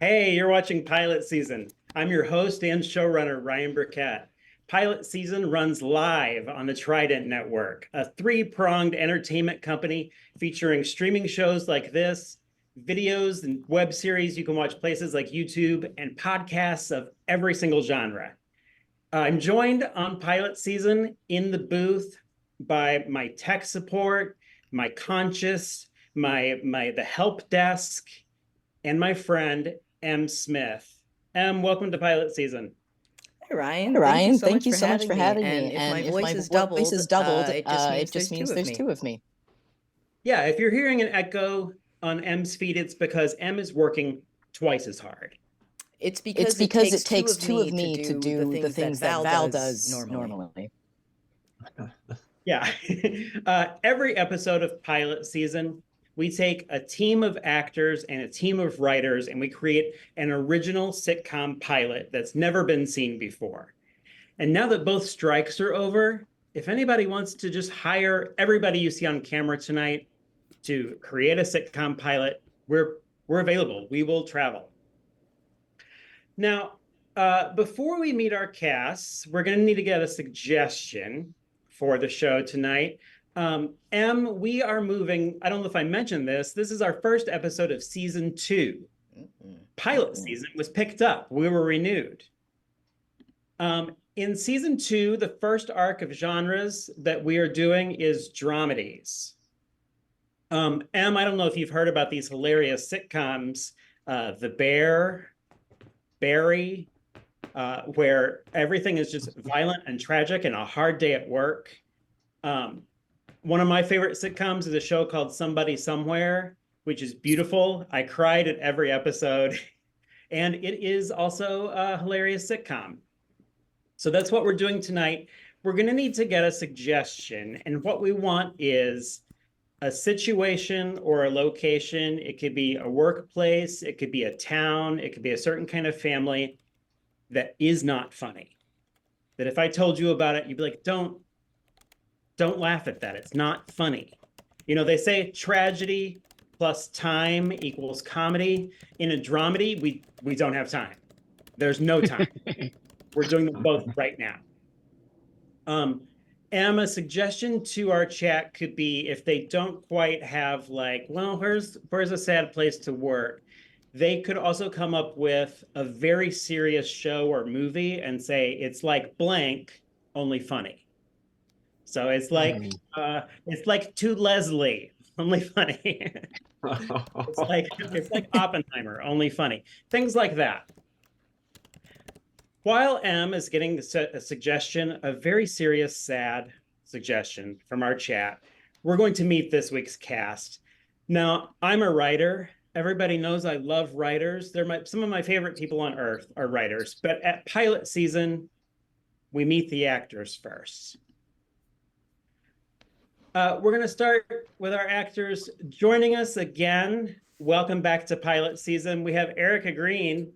Hey, you're watching Pilot Season. I'm your host and showrunner, Ryan Burkett. Pilot Season runs live on the Trident Network, a three-pronged entertainment company featuring streaming shows like this, videos and web series you can watch places like YouTube, and podcasts of every single genre. I'm joined on Pilot Season in the booth by my tech support, my conscious, the help desk, and my friend M. Smith. M, welcome to Pilot Season. Hi, Ryan. Hey, Thank you Ryan, so thank much you for so much having for me. having And me. if And my if voice my is voice is doubled, it just means there's two of me. Yeah, if you're hearing an echo on M's feed, it's because M is working twice as hard. It's It's because it takes two of me to do the things that Val does normally. normally. Yeah. Every episode of Pilot Season, we take a team of actors and a team of writers and we create an original sitcom pilot that's never been seen before. And now that both strikes are over, if anybody wants to just hire everybody you see on camera tonight to create a sitcom pilot, we're available. We will travel. Now, before we meet our casts, we're going to need to get a suggestion for the show tonight. M, we are moving. I don't know if I mentioned this. This is our first episode of season 2. Pilot season was picked up. We were renewed. In season 2, the first arc of genres that we are doing is dramedies. M, I don't know if you've heard about these hilarious sitcoms, The Bear, Barry, where everything is just violent and tragic and a hard day at work. One of my favorite sitcoms is a show called Somebody Somewhere, which is beautiful. I cried at every episode. And it is also a hilarious sitcom. So that's what we're doing tonight. We're going to need to get a suggestion. And what we want is a situation or a location. It could be a workplace. It could be a town. It could be a certain kind of family that is not funny. That if I told you about it, you'd be like, don't laugh at that. It's not funny. You know, they say tragedy plus time equals comedy. In a dramedy, we don't have time. There's no time. We're doing them both right now. A suggestion to our chat could be if they don't quite have like, well, where's a sad place to work? They could also come up with a very serious show or movie and say it's like blank, only funny. So it's like To Leslie, only funny. it's like Oppenheimer, only funny. Things like that. While M is getting a suggestion, a very serious, sad suggestion from our chat, we're going to meet this week's cast. Now, I'm a writer. Everybody knows I love writers. They're some of my favorite people on earth are writers. But at Pilot Season, we meet the actors first. We're going to start with our actors joining us again. Welcome back to Pilot Season. We have Erica Green.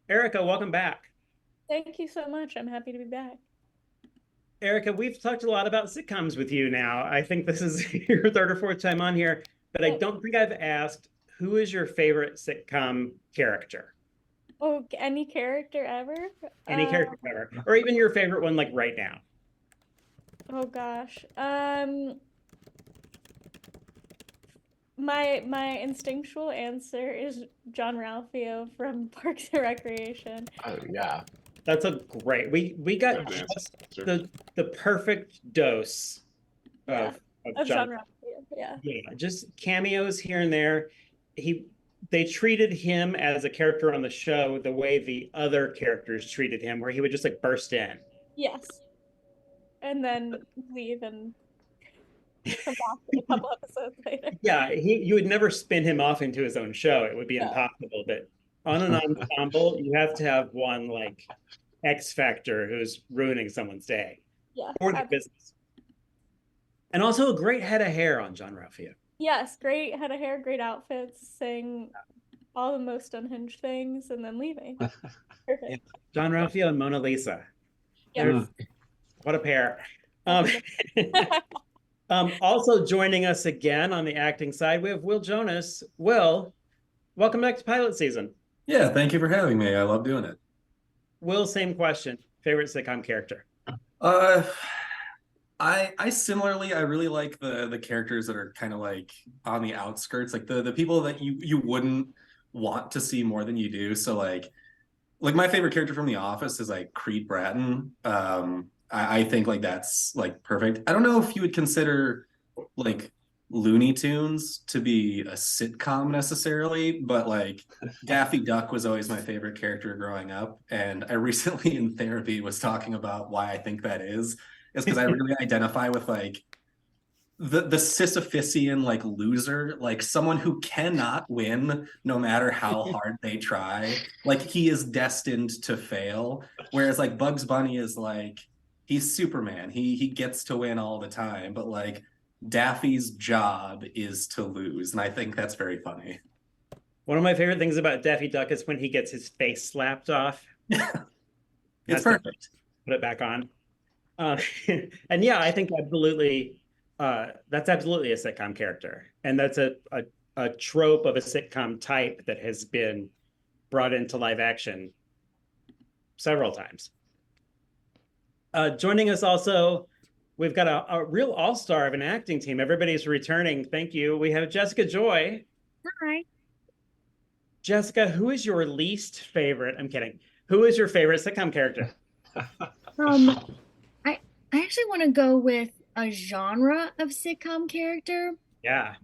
Erica, welcome back. Thank you so much. I'm happy to be back. Erica, we've talked a lot about sitcoms with you now. I think this is your third or fourth time on here, but I don't think I've asked, who is your favorite sitcom character? Oh, any character ever? Any character ever. Or even your favorite one, like right now. Oh gosh. My instinctual answer is John Ralphio from Parks and Recreation. Oh yeah. That's a great. We got just the perfect dose of John Ralphio. Yeah. Yeah, just cameos here and there. They treated him as a character on the show the way the other characters treated him, where he would just like burst in. Yes. And then leave and come back a couple episodes later. Yeah, you would never spin him off into his own show. It would be impossible. But on an ensemble, you have to have one like X factor who's ruining someone's day or their business. And also a great head of hair on John Ralphio. Yes, great head of hair, great outfits, saying all the most unhinged things, and then leaving. Perfect. Yeah. John Ralphio and Mona Lisa. Yes. What a pair. Also joining us again on the acting side, we have Will Jonas. Will, welcome back to pilot season. Yeah, thank you for having me. I love doing it. Will, same question. Favorite sitcom character? I similarly, I really like the characters that are kind of like on the outskirts, like the people that you wouldn't want to see more than you do. So like my favorite character from The Office is like Creed Bratton. I think like that's like perfect. I don't know if you would consider like Looney Tunes to be a sitcom necessarily, but like Daffy Duck was always my favorite character growing up. And I recently in therapy was talking about why I think that is because I really identify with like the Sisyphusian like loser, like someone who cannot win no matter how hard they try. Like he is destined to fail. Whereas like Bugs Bunny is like he's Superman. He gets to win all the time, but like Daffy's job is to lose, and I think that's very funny. One of my favorite things about Daffy Duck is when he gets his face slapped off. It's perfect. Put it back on. And yeah, I think absolutely that's absolutely a sitcom character, and that's a trope of a sitcom type that has been brought into live action several times. Joining us also, we've got a real all-star of an acting team. Everybody's returning. Thank you. We have Jessica Joy. Hi. Jessica, who is your least favorite? I'm kidding. Who is your favorite sitcom character? I actually want to go with a genre of sitcom character. Yeah.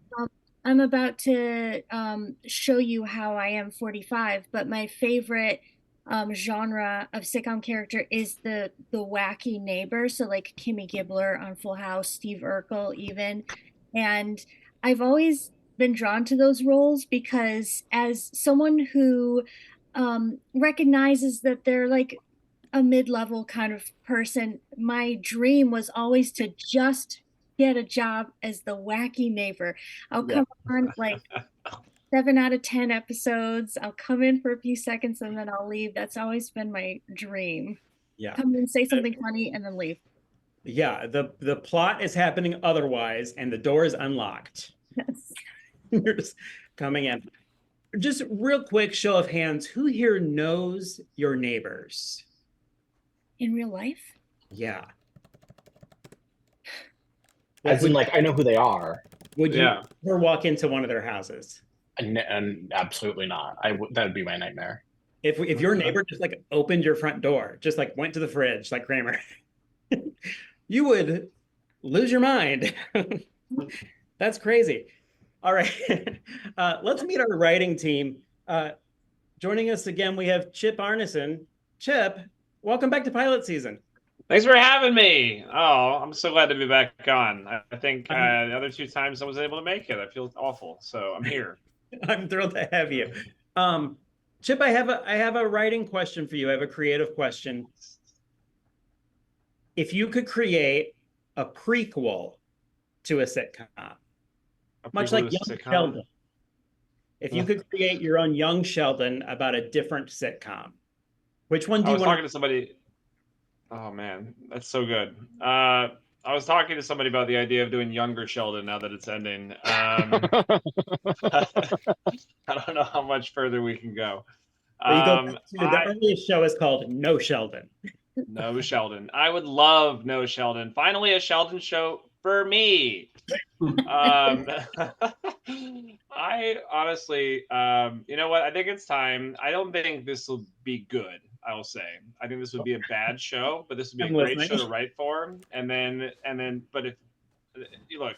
I'm about to show you how I am 45, but my favorite genre of sitcom character is the wacky neighbor. So like Kimmy Gibbler on Full House, Steve Urkel even. And I've always been drawn to those roles because as someone who recognizes that they're like a mid-level kind of person, my dream was always to just get a job as the wacky neighbor. I'll come on like 7 out of 10 episodes. I'll come in for a few seconds and then I'll leave. That's always been my dream. Yeah. Come in, say something funny, and then leave. Yeah, the plot is happening otherwise, and the door is unlocked. Yes. You're just coming in. Just real quick show of hands, who here knows your neighbors? In real life? Yeah. As in, like, I know who they are. Would you ever walk into one of their houses? And absolutely not. That would be my nightmare. If your neighbor just like opened your front door, just like went to the fridge like Kramer, you would lose your mind. That's crazy. All right. Let's meet our writing team. Joining us again, we have Chip Arneson. Chip, welcome back to pilot season. Thanks for having me. Oh, I'm so glad to be back on. I think the other 2 times I was able to make it. I feel awful, so I'm here. I'm thrilled to have you. Chip, I have a writing question for you. I have a creative question. If you could create a prequel to a sitcom, much like Young Sheldon, if you could create your own Young Sheldon about a different sitcom, which one do you want? I was talking to somebody. Oh man, that's so good. I was talking to somebody about the idea of doing Younger Sheldon now that it's ending. I don't know how much further we can go. The earliest show is called No Sheldon. No Sheldon. I would love No Sheldon. Finally, a Sheldon show for me. I honestly, you know what? I think it's time. I don't think this will be good. I will say. I think this would be a bad show, but this would be a great show to write for. And then, but if you look,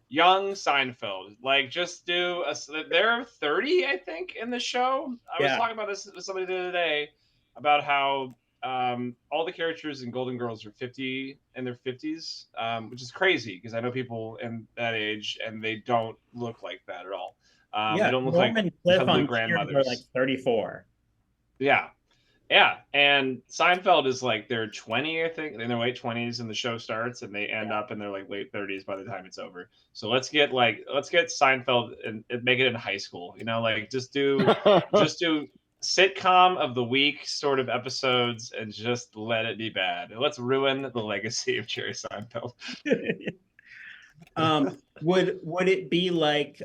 young Seinfeld, like just do there are 30, I think, in the show. I was talking about this with somebody the other day about how all the characters in Golden Girls are 50 in their 50s, which is crazy because I know people in that age and they don't look like that at all. They don't look like the grandmothers. Are like 34. Yeah, and Seinfeld is like they're 20, I think, in their late 20s, and the show starts, and they end up in their like late 30s by the time it's over. So let's get Seinfeld and make it in high school. You know, like just do sitcom of the week sort of episodes, and just let it be bad. Let's ruin the legacy of Jerry Seinfeld. Would it be like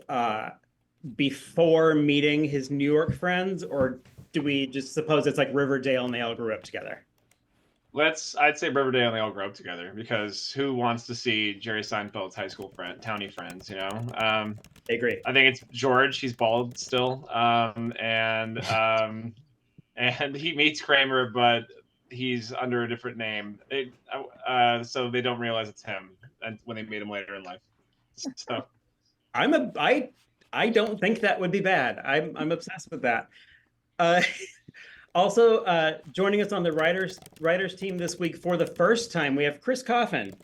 before meeting his New York friends, or do we just suppose it's like Riverdale and they all grew up together? I'd say Riverdale and they all grew up together, because who wants to see Jerry Seinfeld's high school townie friends, you know? I agree. I think it's George. He's bald still. And he meets Kramer, but he's under a different name. So they don't realize it's him and when they meet him later in life. So I don't think that would be bad. I'm obsessed with that. Also, joining us on the writers team this week for the first time, we have Chris Coffin.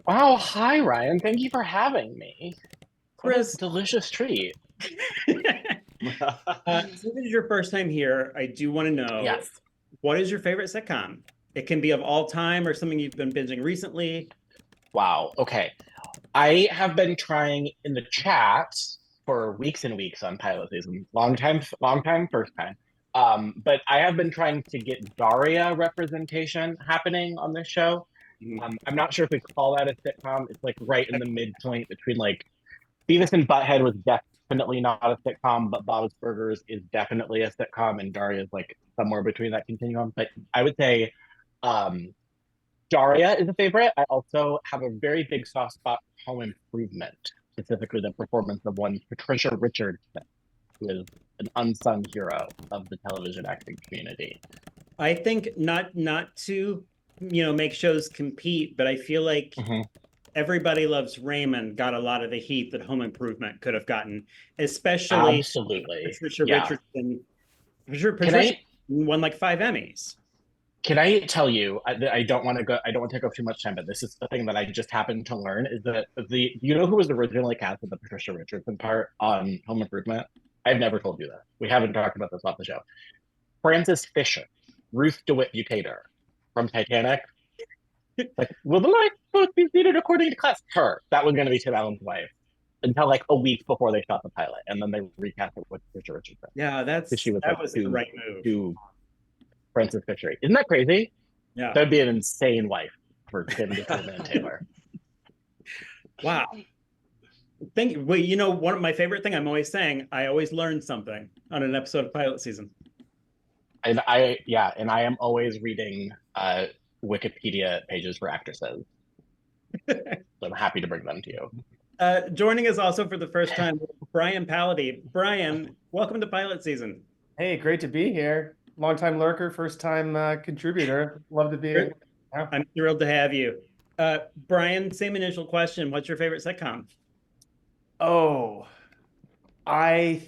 Wow, hi Ryan. Thank you for having me. Chris, delicious treat. Since it is your first time here, I do want to know, yes, what is your favorite sitcom? It can be of all time or something you've been binging recently. Wow. Okay. I have been trying in the chat for weeks and weeks on pilot season. Long time, first time. But I have been trying to get Daria representation happening on this show. I'm not sure if we call that a sitcom. It's like right in the midpoint between like Beavis and Butthead was definitely not a sitcom, but Bob's Burgers is definitely a sitcom, and Daria is like somewhere between that continuum. But I would say Daria is a favorite. I also have a very big soft spot for Home Improvement, specifically the performance of one Patricia Richardson, who is an unsung hero of the television acting community. I think not to make shows compete, but I feel like Everybody Loves Raymond got a lot of the heat that Home Improvement could have gotten, especially absolutely Patricia Richardson. Patricia won like 5 Emmys. Can I tell you? I don't want to take up too much time, but this is the thing that I just happened to learn is that who was originally cast in the Patricia Richardson part on Home Improvement? I've never told you that. We haven't talked about this off the show. Frances Fisher, Ruth DeWitt Bukater from Titanic. Like, will the life both be seated according to class? Her. That was going to be Tim Allen's wife until like a week before they shot the pilot, and then they recast it with Patricia Richardson. Yeah, that was the right move. To Frances Fisher. Isn't that crazy? Yeah, that'd be an insane wife for Tim and Taylor. Wow. One of my favorite thing I'm always saying, I always learn something on an episode of pilot season. And I am always reading Wikipedia pages for actresses. So I'm happy to bring them to you. Joining us also for the first time, Brian Paladie. Brian, welcome to pilot season. Hey, great to be here. Long-time lurker, first-time contributor. Love to be here. Yeah. I'm thrilled to have you. Brian, same initial question. What's your favorite sitcom? Oh, I'm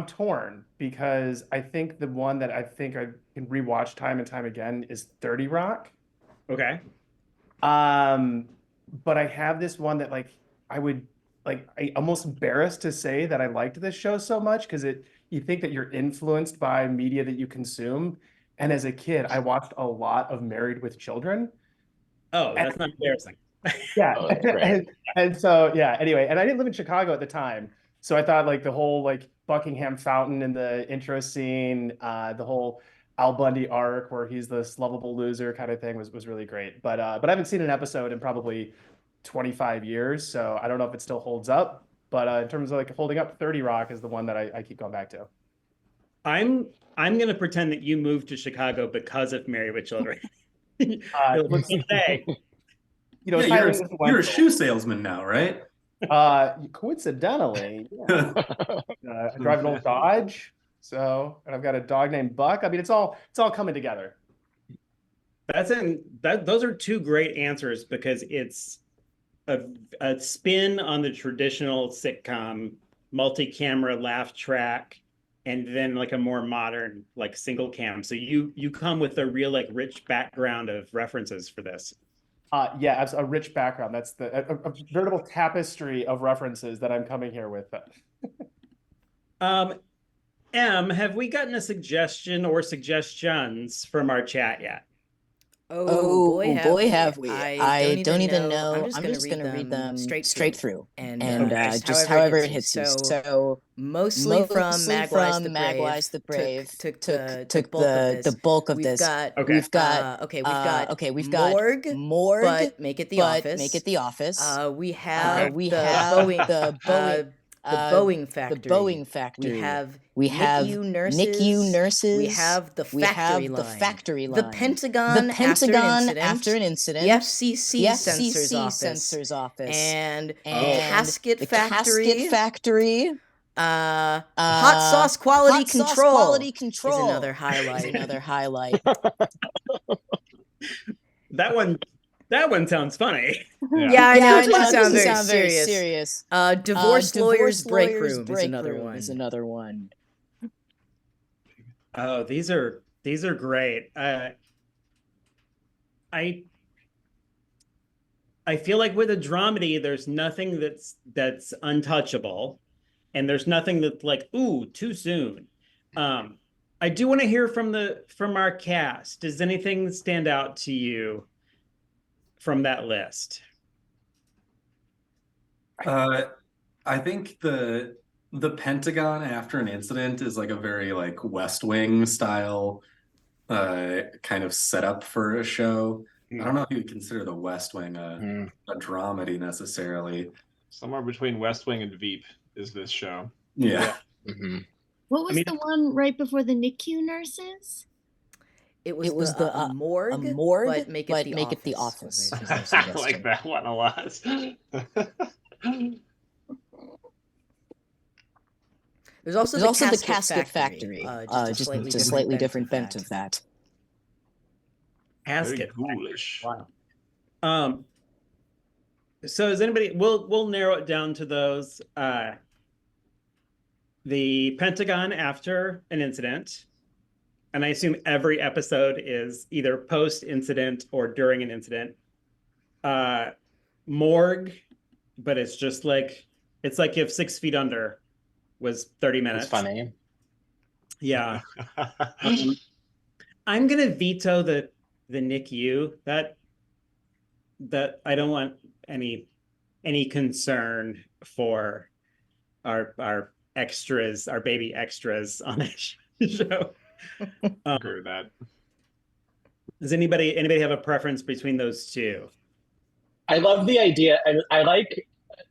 torn because I think the one that I think I can rewatch time and time again is 30 Rock. Okay. But I have this one that I'm almost embarrassed to say that I liked this show so much because you think that you're influenced by media that you consume. And as a kid, I watched a lot of Married with Children. Oh, that's not embarrassing. Yeah. Oh, and so, yeah, anyway, and I didn't live in Chicago at the time. So I thought the whole Buckingham Fountain in the intro scene, the whole Al Bundy arc where he's this lovable loser kind of thing was really great. But I haven't seen an episode in probably 25 years. So I don't know if it still holds up. But in terms of holding up, 30 Rock is the one that I keep going back to. I'm going to pretend that you moved to Chicago because of Married with Children. You're a shoe salesman now, right? Coincidentally, yeah. I drive an old Dodge, and I've got a dog named Buck. I mean, it's all coming together. Those are 2 great answers because it's a spin on the traditional sitcom, multi-camera laugh track, and then a more modern single cam. So you come with a real rich background of references for this. Yeah, as a rich background. That's a veritable tapestry of references that I'm coming here with. Em, have we gotten a suggestion or suggestions from our chat yet? Oh boy, have we. I don't even know. I'm just going to read them straight through. And just however it hits you. So mostly from Magwise the Brave took the bulk of this. We've got Morgue, but make it the Office. We have the Boeing Boeing Factory. The Boeing Factory. We have NICU nurses. We have the factory line. The Pentagon, after an incident. The FCC, Censor's Office. And the Casket Factory. Hot sauce quality control. Is another highlight. That one sounds funny. Yeah, I know. It doesn't sound very serious. Divorce lawyers break room is another one. Oh, these are great. I feel like with a dramedy, there's nothing that's untouchable, and there's nothing that's like, ooh, too soon. I do want to hear from our cast. Does anything stand out to you from that list? I think the Pentagon after an incident is like a very like West Wing style kind of setup for a show. I don't know if you would consider the West Wing a dramedy necessarily. Somewhere between West Wing and Veep is this show. Yeah. What was the one right before the NICU nurses? It was the morgue, but make it the office. I like that one a lot. There's also the Casket Factory. Just a slightly different bent of that. Casket. Very ghoulish. Wow. So is anybody? We'll narrow it down to those. The Pentagon after an incident. And I assume every episode is either post-incident or during an incident. Morgue, but it's just like, it's like if 6 Feet Under was 30 minutes. It's funny. Yeah. I'm going to veto the NICU. That I don't want any concern for our extras, our baby extras on that show. Agree with that. Does anybody have a preference between those two? I love the idea. I like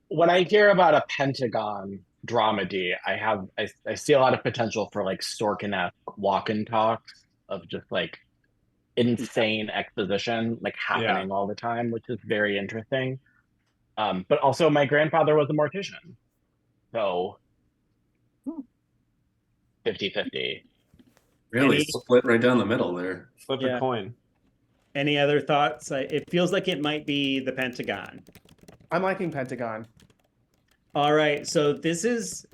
when I hear about a Pentagon dramedy. I see a lot of potential for like Sorkin-esque walk and talks of just like insane exposition like happening all the time, which is very interesting. But also, my grandfather was a mortician, so 50-50. Really split right down the middle there. Flip a coin. Any other thoughts? It feels like it might be the Pentagon. I'm liking Pentagon. All right, so this is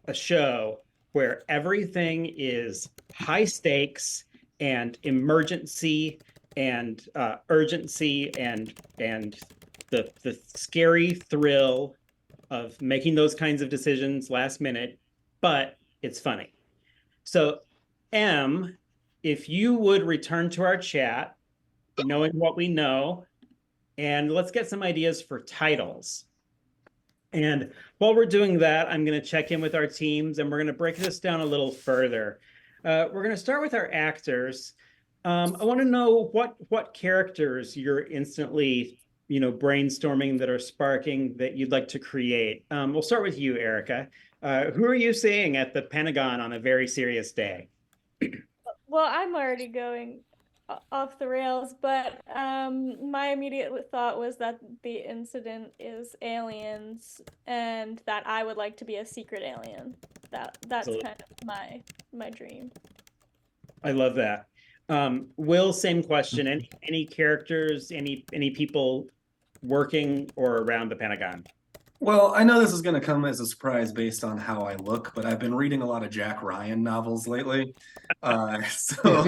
a show where everything is high stakes and emergency and urgency and the scary thrill of making those kinds of decisions last minute, but it's funny. So M, if you would return to our chat, knowing what we know, and let's get some ideas for titles. And while we're doing that, I'm going to check in with our teams, and we're going to break this down a little further. We're going to start with our actors. I want to know what characters you're instantly, brainstorming that are sparking that you'd like to create. We'll start with you, Erica. Who are you seeing at the Pentagon on a very serious day? Well, I'm already going off the rails, but my immediate thought was that the incident is aliens and that I would like to be a secret alien. That's kind of my dream. I love that. Will, same question. Any characters, any people working or around the Pentagon? Well, I know this is going to come as a surprise based on how I look, but I've been reading a lot of Jack Ryan novels lately. So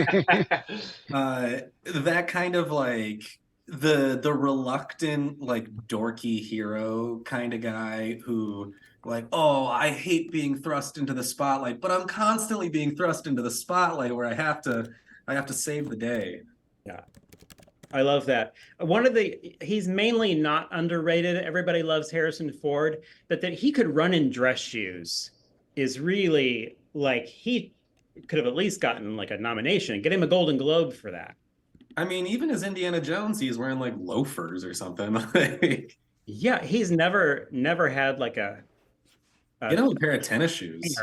that kind of like the reluctant, like dorky hero kind of guy who like, oh, I hate being thrust into the spotlight, but I'm constantly being thrust into the spotlight where I have to save the day. Yeah. I love that. He's mainly not underrated. Everybody loves Harrison Ford, but that he could run in dress shoes is really like, he could have at least gotten like a nomination, get him a Golden Globe for that. I mean, even as Indiana Jones, he's wearing like loafers or something. Yeah, he's never had like a Get him a pair of tennis shoes.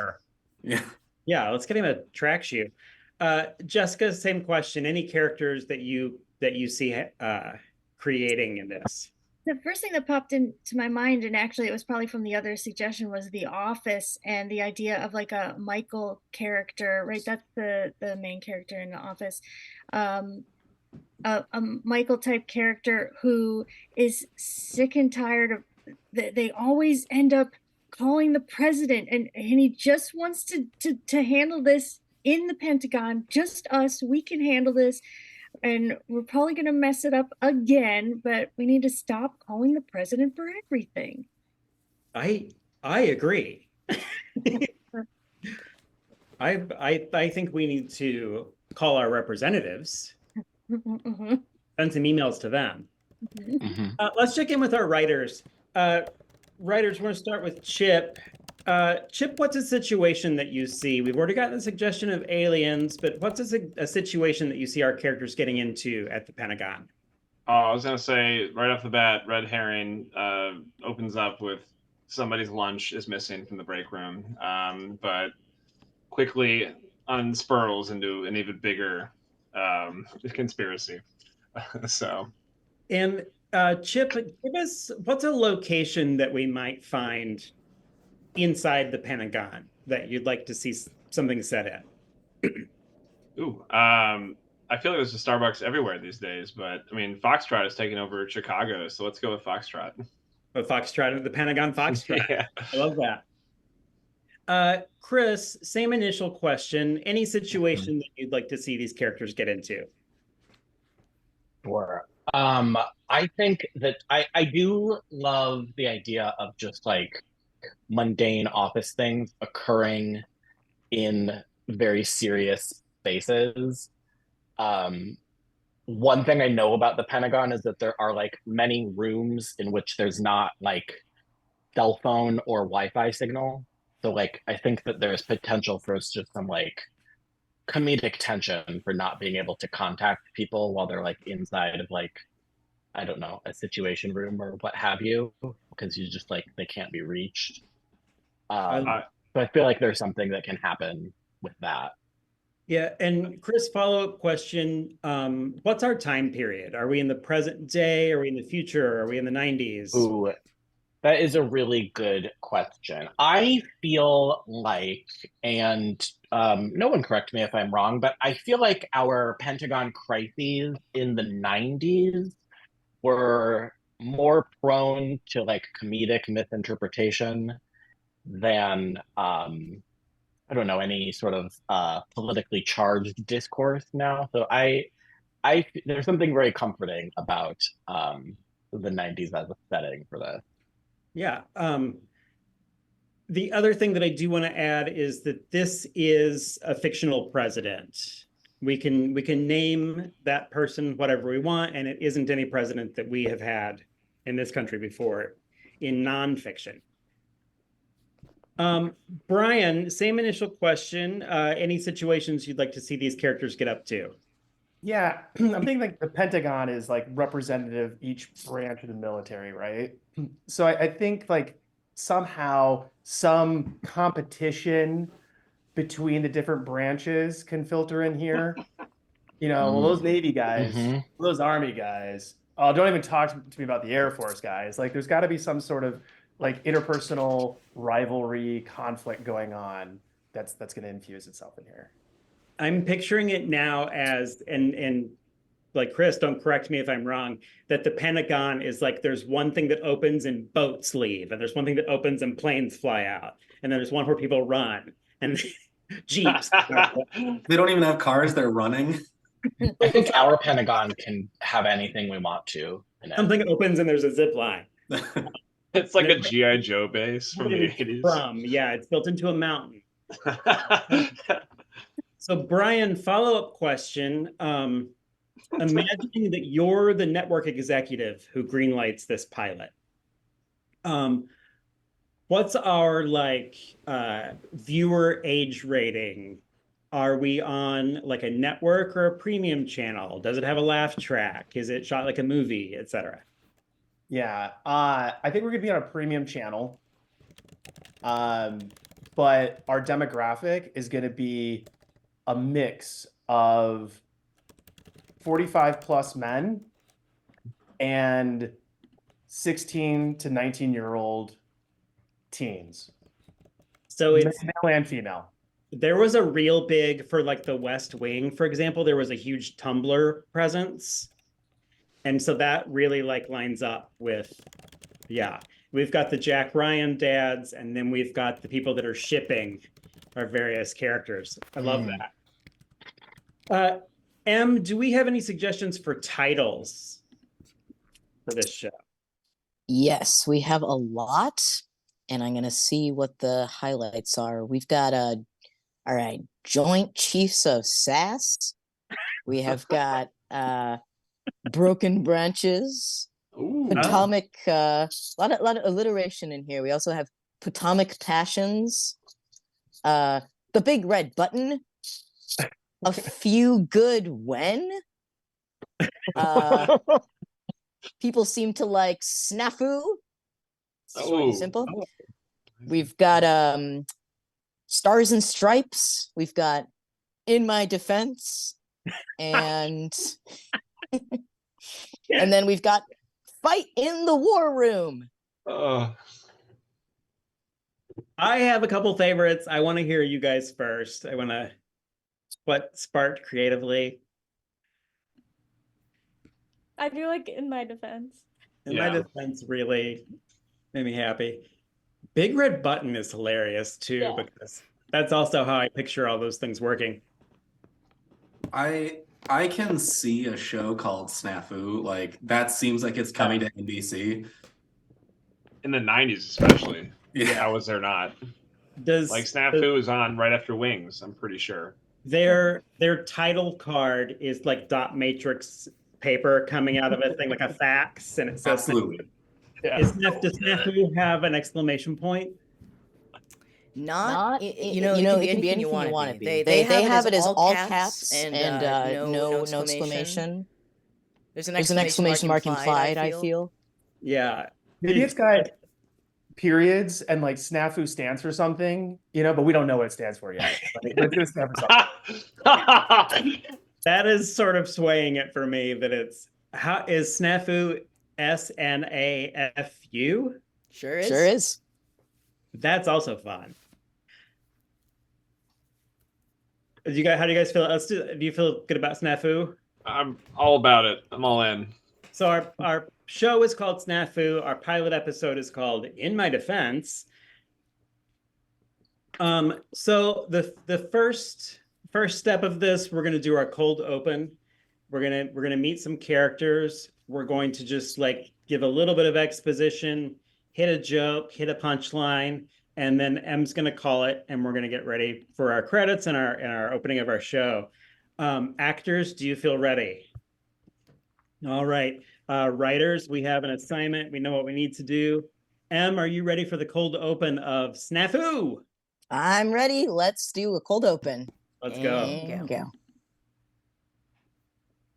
Yeah. Yeah, let's get him a track shoe. Jessica, same question. Any characters that you see creating in this? The first thing that popped into my mind, and actually it was probably from the other suggestion, was The Office and the idea of like a Michael character, right? That's the main character in The Office. A Michael type character who is sick and tired of they always end up calling the president, and he just wants to handle this in the Pentagon. Just us, we can handle this, and we're probably going to mess it up again, but we need to stop calling the president for everything. I agree. I think we need to call our representatives, send some emails to them. Let's check in with our writers. Writers, we're going to start with Chip. Chip, what's a situation that you see? We've already gotten a suggestion of aliens, but what's a situation that you see our characters getting into at the Pentagon? Oh, I was going to say, right off the bat, Red Herring opens up with somebody's lunch is missing from the break room, but quickly unspurls into an even bigger conspiracy. And Chip, give us, what's a location that we might find inside the Pentagon that you'd like to see something set at? Ooh, I feel like there's a Starbucks everywhere these days, but I mean, Foxtrot is taking over Chicago, so let's go with Foxtrot. A Foxtrot, the Pentagon Foxtrot. Yeah. I love that. Chris, same initial question. Any situation that you'd like to see these characters get into? Sure. I think that I do love the idea of just like mundane office things occurring in very serious spaces. One thing I know about the Pentagon is that there are like many rooms in which there's not like cell phone or Wi-Fi signal. So like I think that there's potential for just some like comedic tension for not being able to contact people while they're like inside of like, I don't know, a situation room or what have you, because you just like they can't be reached. So I feel like there's something that can happen with that. Yeah, and Chris, follow-up question. What's our time period? Are we in the present day? Are we in the future? Are we in the 90s? Ooh, that is a really good question. I feel like, and no one correct me if I'm wrong, but I feel like our Pentagon crises in the 90s were more prone to like comedic misinterpretation than I don't know, any sort of politically charged discourse now. So I there's something very comforting about the 90s as a setting for this. Yeah. The other thing that I do want to add is that this is a fictional president. We can name that person whatever we want, and it isn't any president that we have had in this country before in nonfiction. Brian, same initial question. Any situations you'd like to see these characters get up to? Yeah, I'm thinking like the Pentagon is like representative of each branch of the military, right? So I think like somehow some competition between the different branches can filter in here. You know, well, those Navy guys, those Army guys, oh, don't even talk to me about the Air Force guys. Like there's got to be some sort of like interpersonal rivalry conflict going on that's going to infuse itself in here. I'm picturing it now as, and like Chris, don't correct me if I'm wrong, that the Pentagon is like there's one thing that opens and boats leave, and there's one thing that opens and planes fly out, and then there's one where people run and jeeps. They don't even have cars, they're running. I think our Pentagon can have anything we want to. Something opens and there's a zip line. It's like a G.I. Joe base from the 80s. Yeah, it's built into a mountain. So Brian, follow-up question. Imagining that you're the network executive who greenlights this pilot. What's our like viewer age rating? Are we on like a network or a premium channel? Does it have a laugh track? Is it shot like a movie, etc.? Yeah, I think we're gonna be on a premium channel. But our demographic is going to be a mix of 45 plus men and 16 to 19-year-old teens. So it's male and female. There was a real big, for like the West Wing, for example, there was a huge Tumblr presence. And so that really like lines up with, yeah, we've got the Jack Ryan dads, and then we've got the people that are shipping our various characters. I love that. Em, do we have any suggestions for titles for this show? Yes, we have a lot, and I'm going to see what the highlights are. We've got all right, Joint Chiefs of Sass. We have got Broken Branches. Ooh. Potomac, a lot of alliteration in here. We also have Potomac Passions, The Big Red Button, A Few Good When. People seem to like Snafu. It's simple. We've got Stars and Stripes. We've got In My Defense, and and then we've got Fight in the War Room. I have a couple favorites. I want to hear you guys first. I want to what sparked creatively. I do like In My Defense. In My Defense really made me happy. Big Red Button is hilarious too, because that's also how I picture all those things working. I can see a show called Snafu. Like, that seems like it's coming to NBC. In the 90s, especially. Yeah. How was there not? Like Snafu is on right after Wings, I'm pretty sure. Their title card is like dot matrix paper coming out of a thing, like a fax, and it says absolutely. Yeah. Does Snafu have an exclamation point? Not it can be anything you want it to be. They have it as all caps and no exclamation. There's an exclamation mark implied, I feel. Yeah. Maybe it's got periods and like Snafu stands for something, but we don't know what it stands for yet. It's gonna stand for something. That is sort of swaying it for me, that it's how is Snafu SNAFU? Sure is. That's also fun. How do you guys feel? Do you feel good about Snafu? I'm all about it. I'm all in. So our show is called Snafu. Our pilot episode is called In My Defense. So the first step of this, we're gonna do our cold open. We're gonna meet some characters. We're going to just like give a little bit of exposition, hit a joke, hit a punchline, and then Em's gonna call it, and we're gonna get ready for our credits and our opening of our show. Actors, do you feel ready? All right. Writers, we have an assignment. We know what we need to do. Em, are you ready for the cold open of Snafu? I'm ready. Let's do a cold open. Let's go.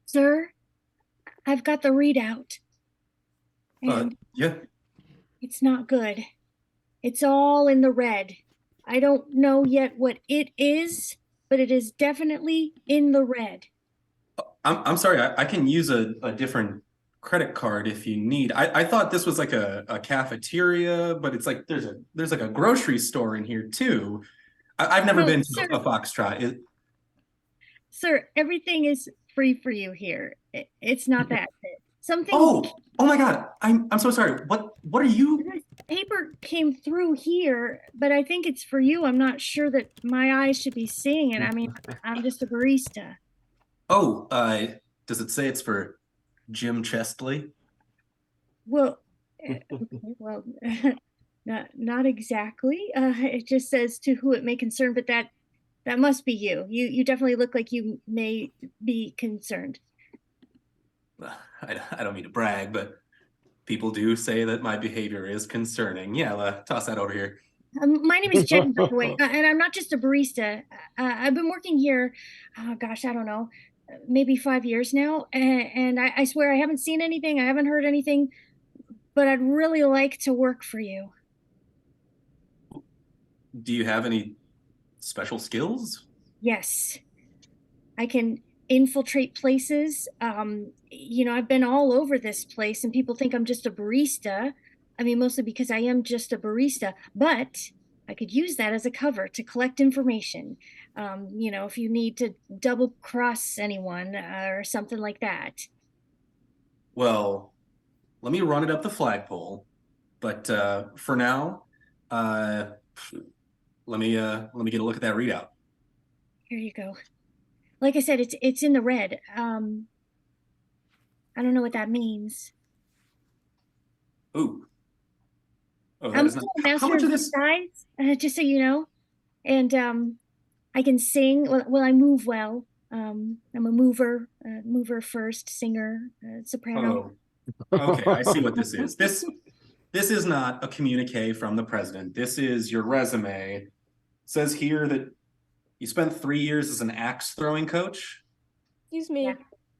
Sir, I've got the readout. And yeah. It's not good. It's all in the red. I don't know yet what it is, but it is definitely in the red. I'm sorry, I can use a different credit card if you need. I thought this was like a cafeteria, but it's like there's like a grocery store in here too. I've never been to a Foxtrot. Sir, everything is free for you here. It's not that. Something. Oh my God! I'm so sorry. What are you? Paper came through here, but I think it's for you. I'm not sure that my eyes should be seeing it. I mean, I'm just a barista. Oh, does it say it's for Jim Chestley? Well, not exactly. It just says to who it may concern, but that must be you. You definitely look like you may be concerned. I don't mean to brag, but people do say that my behavior is concerning. Yeah, toss that over here. My name is Jen, by the way, and I'm not just a barista. I've been working here, I don't know, maybe 5 years now, and I swear I haven't seen anything, I haven't heard anything, but I'd really like to work for you. do you have any special skills? Yes, I can infiltrate places. I've been all over this place and people think I'm just a barista. I mean, mostly because I am just a barista, but I could use that as a cover to collect information. If you need to double cross anyone or something like that. Well, let me run it up the flagpole. But for now, let me get a look at that readout. Here you go. Like I said, it's in the red. I don't know what that means. Ooh. Oh, I'm still a master of disguise, just so you know. And I can sing. Well, I move well. I'm a mover first, singer, soprano. Oh, okay. I see what this is. This is not a communique from the president. This is your resume. It says here that you spent 3 years as an axe throwing coach. Excuse me.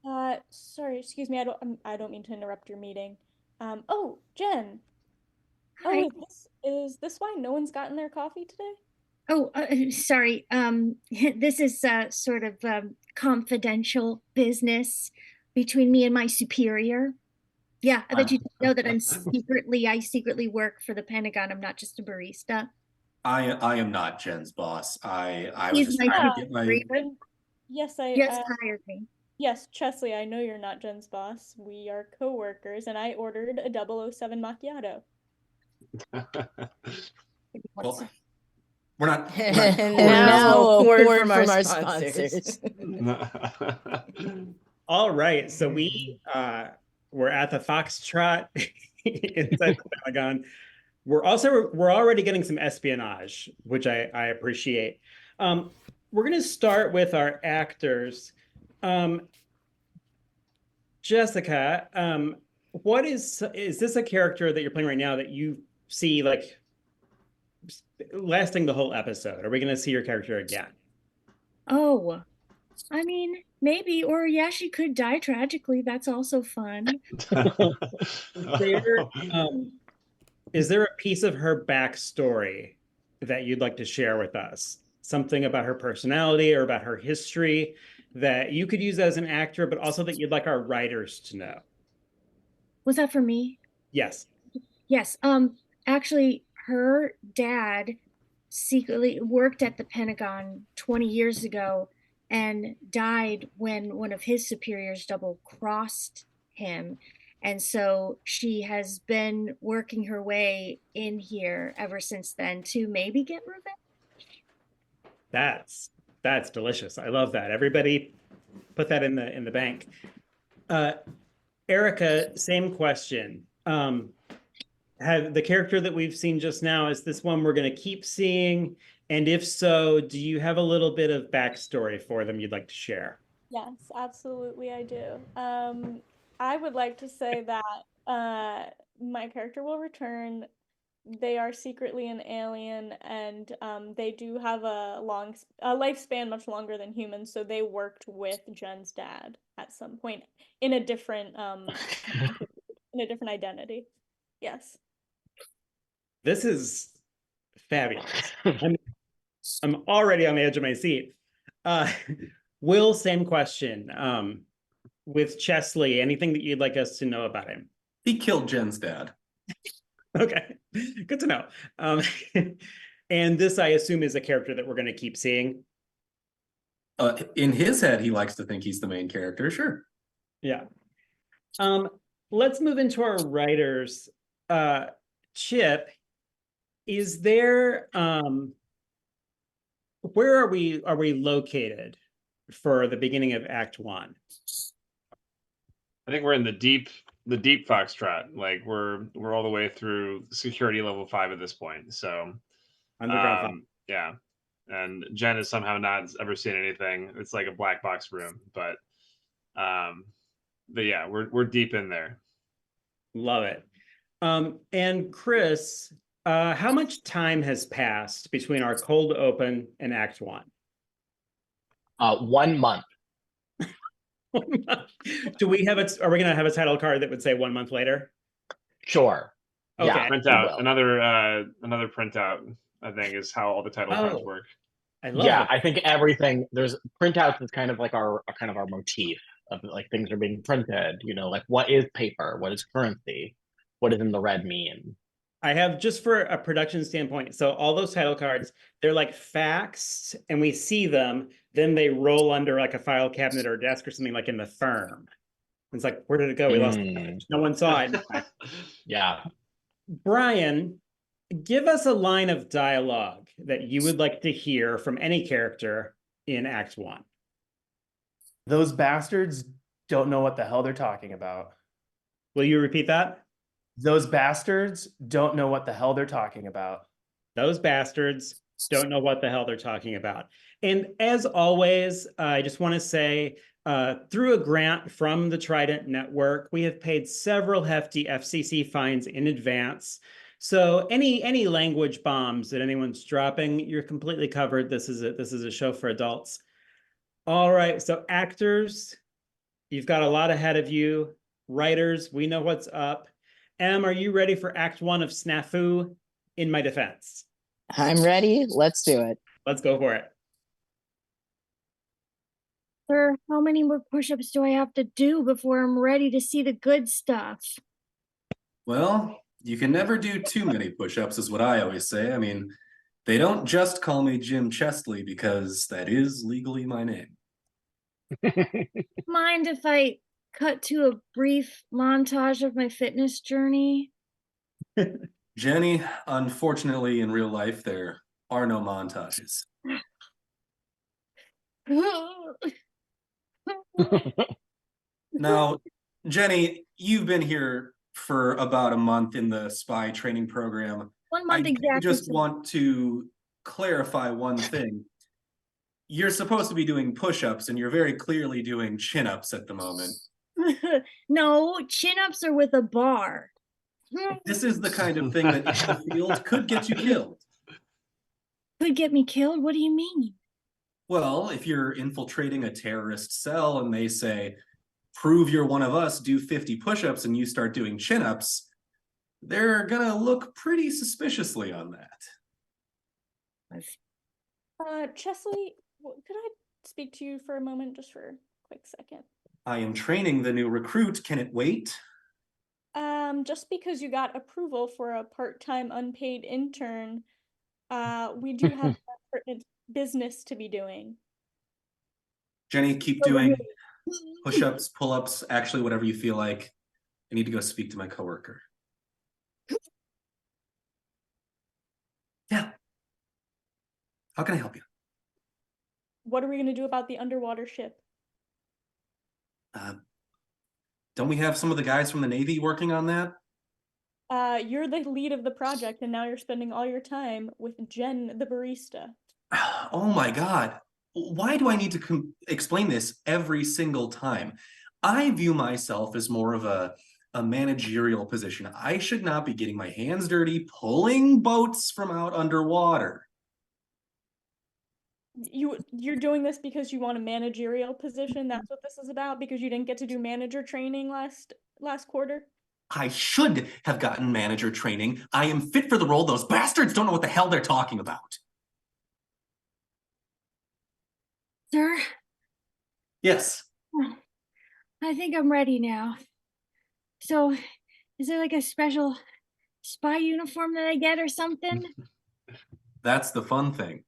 Yeah. Sorry. Excuse me. I don't mean to interrupt your meeting. Oh, Jen. Hi. Oh, is this why no one's gotten their coffee today? Oh, sorry. This is sort of confidential business between me and my superior. Yeah, I bet you know that I secretly work for the Pentagon. I'm not just a barista. I am not Jen's boss. I was just trying to get my. Yes, just hired me. Yes, Chesley, I know you're not Jen's boss. We are co-workers, and I ordered a 007 macchiato. Well, we're not now a word from our sponsors. All right, so we're at the Foxtrot inside the Pentagon. We're already getting some espionage, which I appreciate. We're going to start with our actors. Jessica, what is this a character that you're playing right now that you see like lasting the whole episode? Are we going to see your character again? Oh, I mean, maybe, or yeah, she could die tragically. That's also fun. Is there a piece of her backstory that you'd like to share with us? Something about her personality or about her history that you could use as an actor, but also that you'd like our writers to know? Was that for me? Yes. Yes. Actually, her dad secretly worked at the Pentagon 20 years ago and died when one of his superiors double-crossed him. And so she has been working her way in here ever since then to maybe get revenge. That's delicious. I love that. Everybody put that in the bank. Erica, same question. Have the character that we've seen just now, is this one we're going to keep seeing? And if so, do you have a little bit of backstory for them you'd like to share? Yes, absolutely, I do. I would like to say that my character will return. They are secretly an alien, and they do have a lifespan much longer than humans. So they worked with Jen's dad at some point in a different identity. Yes. This is fabulous. I'm already on the edge of my seat. Will, same question. With Chesley, anything that you'd like us to know about him? He killed Jen's dad. Okay, good to know. And this, I assume, is a character that we're going to keep seeing. In his head, he likes to think he's the main character. Sure. Yeah. Let's move into our writers. Chip, is there where are we located for the beginning of Act 1? I think we're in the deep Foxtrot. Like we're all the way through security level 5 at this point. So underground. Yeah. And Jen has somehow not ever seen anything. It's like a black box room, but yeah, we're deep in there. Love it. And Chris, how much time has passed between our cold open and Act 1? 1 month. Do we have are we going to have a title card that would say 1 month later? Sure. Okay. Yeah, print out another printout. I think is how all the title cards work. I love it. I think everything there's printouts is kind of like our motif of like things are being printed, you know, like what is paper, what is currency, what does in the red mean? I have, just for a production standpoint, so all those title cards, they're like faxed and we see them, then they roll under like a file cabinet or desk or something like in the firm. It's like, where did it go? We lost it. No one saw it. Yeah. Brian, give us a line of dialogue that you would like to hear from any character in Act 1. Those bastards don't know what the hell they're talking about. Will you repeat that? Those bastards don't know what the hell they're talking about. Those bastards don't know what the hell they're talking about. And as always, I just want to say, through a grant from the Trident Network, we have paid several hefty FCC fines in advance. So any language bombs that anyone's dropping, you're completely covered. This is a show for adults. All right, so actors, you've got a lot ahead of you. Writers, we know what's up. Em, are you ready for Act 1 of Snafu? In My Defense? I'm ready. Let's do it. Let's go for it. Sir, how many more push-ups do I have to do before I'm ready to see the good stuff? Well, you can never do too many push-ups, is what I always say. I mean, they don't just call me Jim Chesley because that is legally my name. Mind if I cut to a brief montage of my fitness journey? Jenny, unfortunately, in real life, there are no montages. Now, Jenny, you've been here for about a month in the spy training program. 1 month exactly. I just want to clarify one thing. You're supposed to be doing push-ups, and you're very clearly doing chin-ups at the moment. No, chin-ups are with a bar. This is the kind of thing that in the field could get you killed. Could get me killed? What do you mean? Well, if you're infiltrating a terrorist cell and they say, prove you're one of us, do 50 push-ups, and you start doing chin-ups, they're gonna look pretty suspiciously on that. Chesley, could I speak to you for a moment, just for a quick second? I am training the new recruit. Can it wait? Just because you got approval for a part-time unpaid intern, we do have pertinent business to be doing. Jenny, keep doing push-ups, pull-ups, actually whatever you feel like. I need to go speak to my coworker. Yeah. How can I help you? What are we going to do about the underwater ship? Don't we have some of the guys from the Navy working on that? You're the lead of the project, and now you're spending all your time with Jen, the barista. Oh my God. Why do I need to explain this every single time? I view myself as more of a managerial position. I should not be getting my hands dirty, pulling boats from out underwater. You're doing this because you want a managerial position? That's what this is about? Because you didn't get to do manager training last quarter? I should have gotten manager training. I am fit for the role. Those bastards don't know what the hell they're talking about. Sir? Yes. I think I'm ready now. So, is there like a special spy uniform that I get or something? That's the fun thing.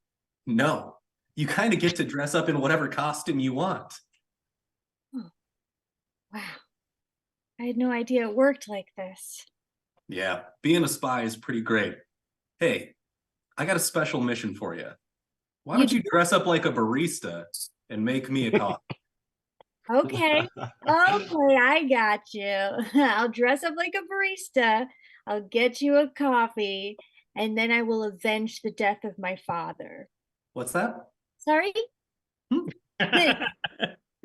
No. You kind of get to dress up in whatever costume you want. Oh. Wow. I had no idea it worked like this. Yeah, being a spy is pretty great. Hey, I got a special mission for you. Why don't you dress up like a barista and make me a coffee? Okay. Okay, I got you. I'll dress up like a barista. I'll get you a coffee, and then I will avenge the death of my father. What's that? Sorry? 007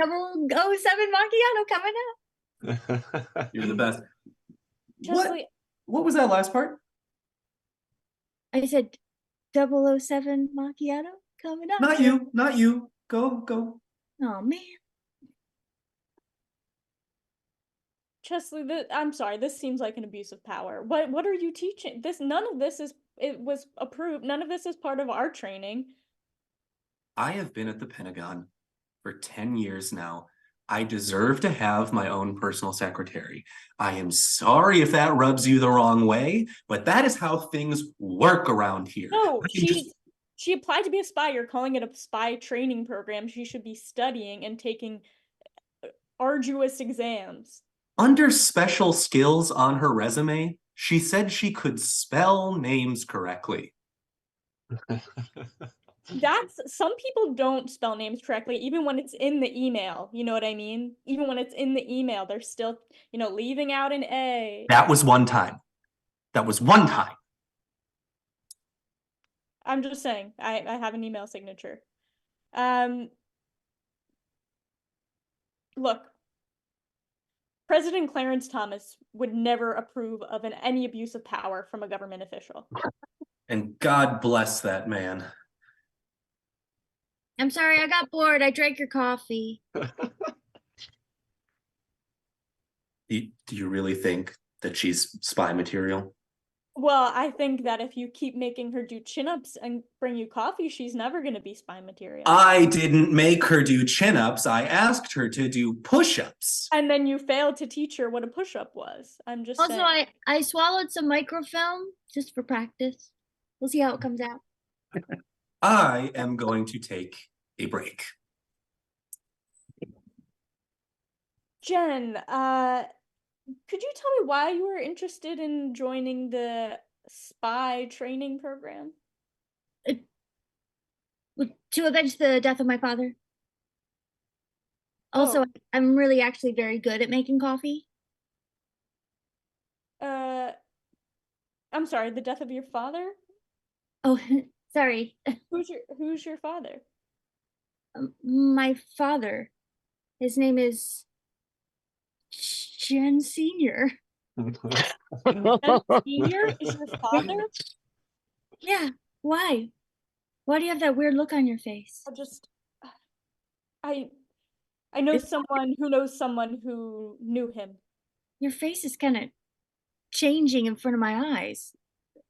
Macchiato coming up. You're the best. Chesley, What was that last part? I said 007 Macchiato coming up. Not you. Go. Oh, man. Chesley, I'm sorry, this seems like an abuse of power. What are you teaching? None of this is it was approved. None of this is part of our training. I have been at the Pentagon for 10 years now. I deserve to have my own personal secretary. I am sorry if that rubs you the wrong way, but that is how things work around here. No, she applied to be a spy. You're calling it a spy training program. She should be studying and taking arduous exams. Under special skills on her resume, she said she could spell names correctly. Some people don't spell names correctly, even when it's in the email. You know what I mean? Even when it's in the email, they're still, leaving out an A. That was one time. That was one time. I'm just saying, I have an email signature. Look, President Clarence Thomas would never approve of any abuse of power from a government official. And God bless that man. I'm sorry, I got bored. I drank your coffee. Do you really think that she's spy material? Well, I think that if you keep making her do chin-ups and bring you coffee, she's never going to be spy material. I didn't make her do chin-ups. I asked her to do push-ups. And then you failed to teach her what a push-up was. I'm just also, saying. I swallowed some microfilm just for practice. We'll see how it comes out. I am going to take a break. Jen, could you tell me why you were interested in joining the spy training program? To avenge the death of my father. Also, I'm really actually very good at making coffee. I'm sorry, the death of your father? Oh, sorry. Who's your father? My father. His name is Jen Senior. Jen Senior is your father? Yeah. Why? Why do you have that weird look on your face? I know someone who knows someone who knew him. Your face is kind of changing in front of my eyes.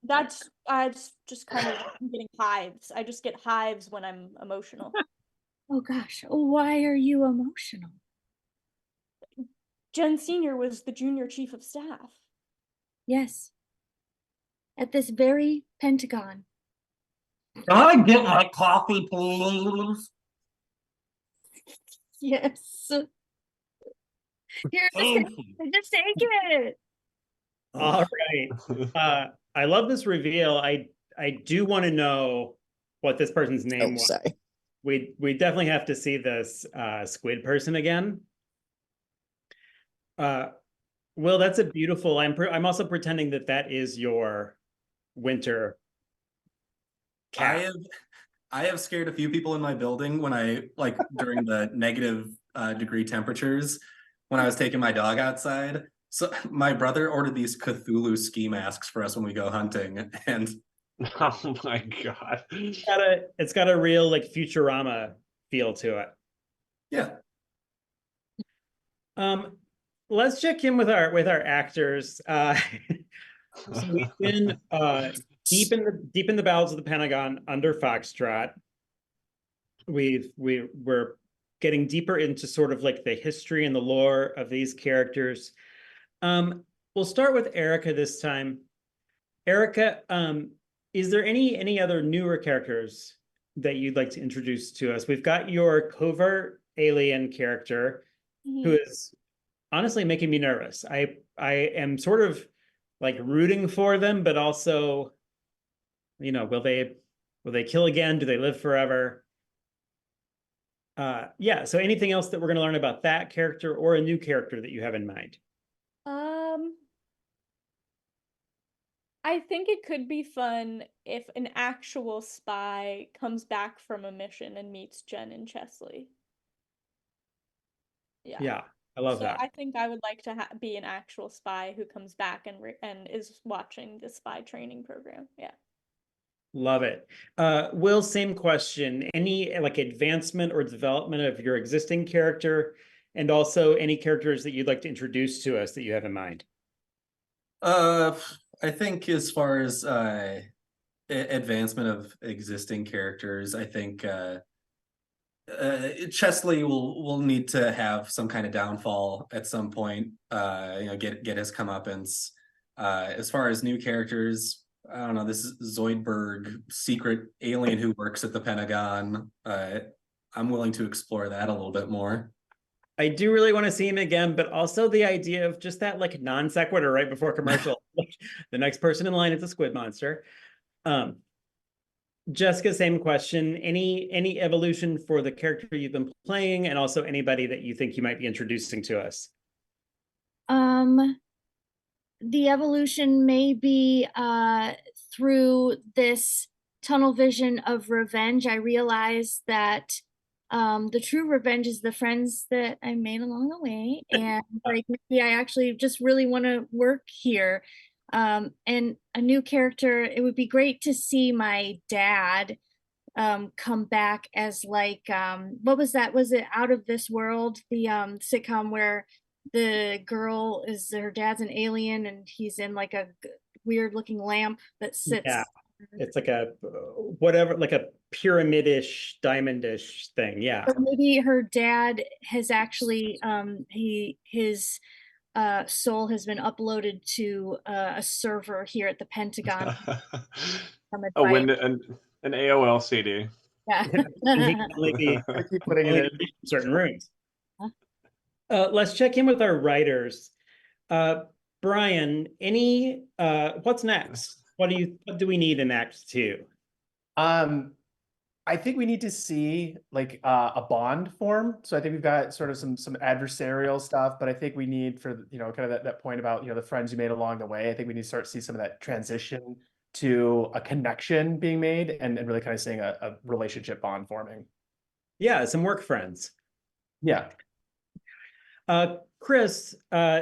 That's just kind of getting hives. I just get hives when I'm emotional. Oh gosh, why are you emotional? Jen Senior was the junior chief of staff. Yes. At this very Pentagon. Can I get my coffee, please? Yes. Here, just take it. All right. I love this reveal. I do want to know what this person's name was. Sorry. We definitely have to see this squid person again. Will, that's a beautiful. I'm also pretending that is your winter cat. I have scared a few people in my building when I during the negative degree temperatures when I was taking my dog outside. So my brother ordered these Cthulhu ski masks for us when we go hunting, and oh my God, it's got a real Futurama feel to it. Yeah. Let's check in with our actors. So we've been deep in the bowels of the Pentagon under Foxtrot. We're getting deeper into sort of the history and the lore of these characters. We'll start with Erica this time. Erica, is there any other newer characters that you'd like to introduce to us? We've got your covert alien character, who is honestly making me nervous. I am sort of rooting for them, but also, will they kill again? Do they live forever? Yeah, so anything else that we're going to learn about that character or a new character that you have in mind? I think it could be fun if an actual spy comes back from a mission and meets Jen and Chesley. Yeah, I love that. I think I would like to be an actual spy who comes back and is watching the spy training program. Yeah. Love it. Will, same question. Any advancement or development of your existing character, and also any characters that you'd like to introduce to us that you have in mind? I think as far as advancement of existing characters. I think Chesley will need to have some kind of downfall at some point. Get his comeuppance. As far as new characters, I don't know. This is Zoidberg, secret alien who works at the Pentagon. I'm willing to explore that a little bit more. I do really want to see him again, but also the idea of just that like non sequitur right before commercial. The next person in line is a squid monster. Jessica, same question. Any evolution for the character you've been playing, and also anybody that you think you might be introducing to us? The evolution may be through this tunnel vision of revenge. I realize that the true revenge is the friends that I made along the way, and like maybe I actually just really want to work here. And a new character, it would be great to see my dad come back as like what was that? Was it Out of This World, the sitcom where the girl is her dad's an alien and he's in like a weird looking lamp that sits. Yeah, it's like a whatever, like a pyramidish, diamondish thing. Yeah. Or maybe her dad has actually his soul has been uploaded to a server here at the Pentagon. An AOL CD. Yeah. Keep putting it in certain rooms. Let's check in with our writers. Brian, what's next? What do we need in Act 2? I think we need to see like a bond form. So I think we've got sort of some adversarial stuff, but I think we need for, kind of that point about, the friends you made along the way. I think we need to start to see some of that transition to a connection being made and really kind of seeing a relationship bond forming. Yeah, some work friends. Yeah. Chris,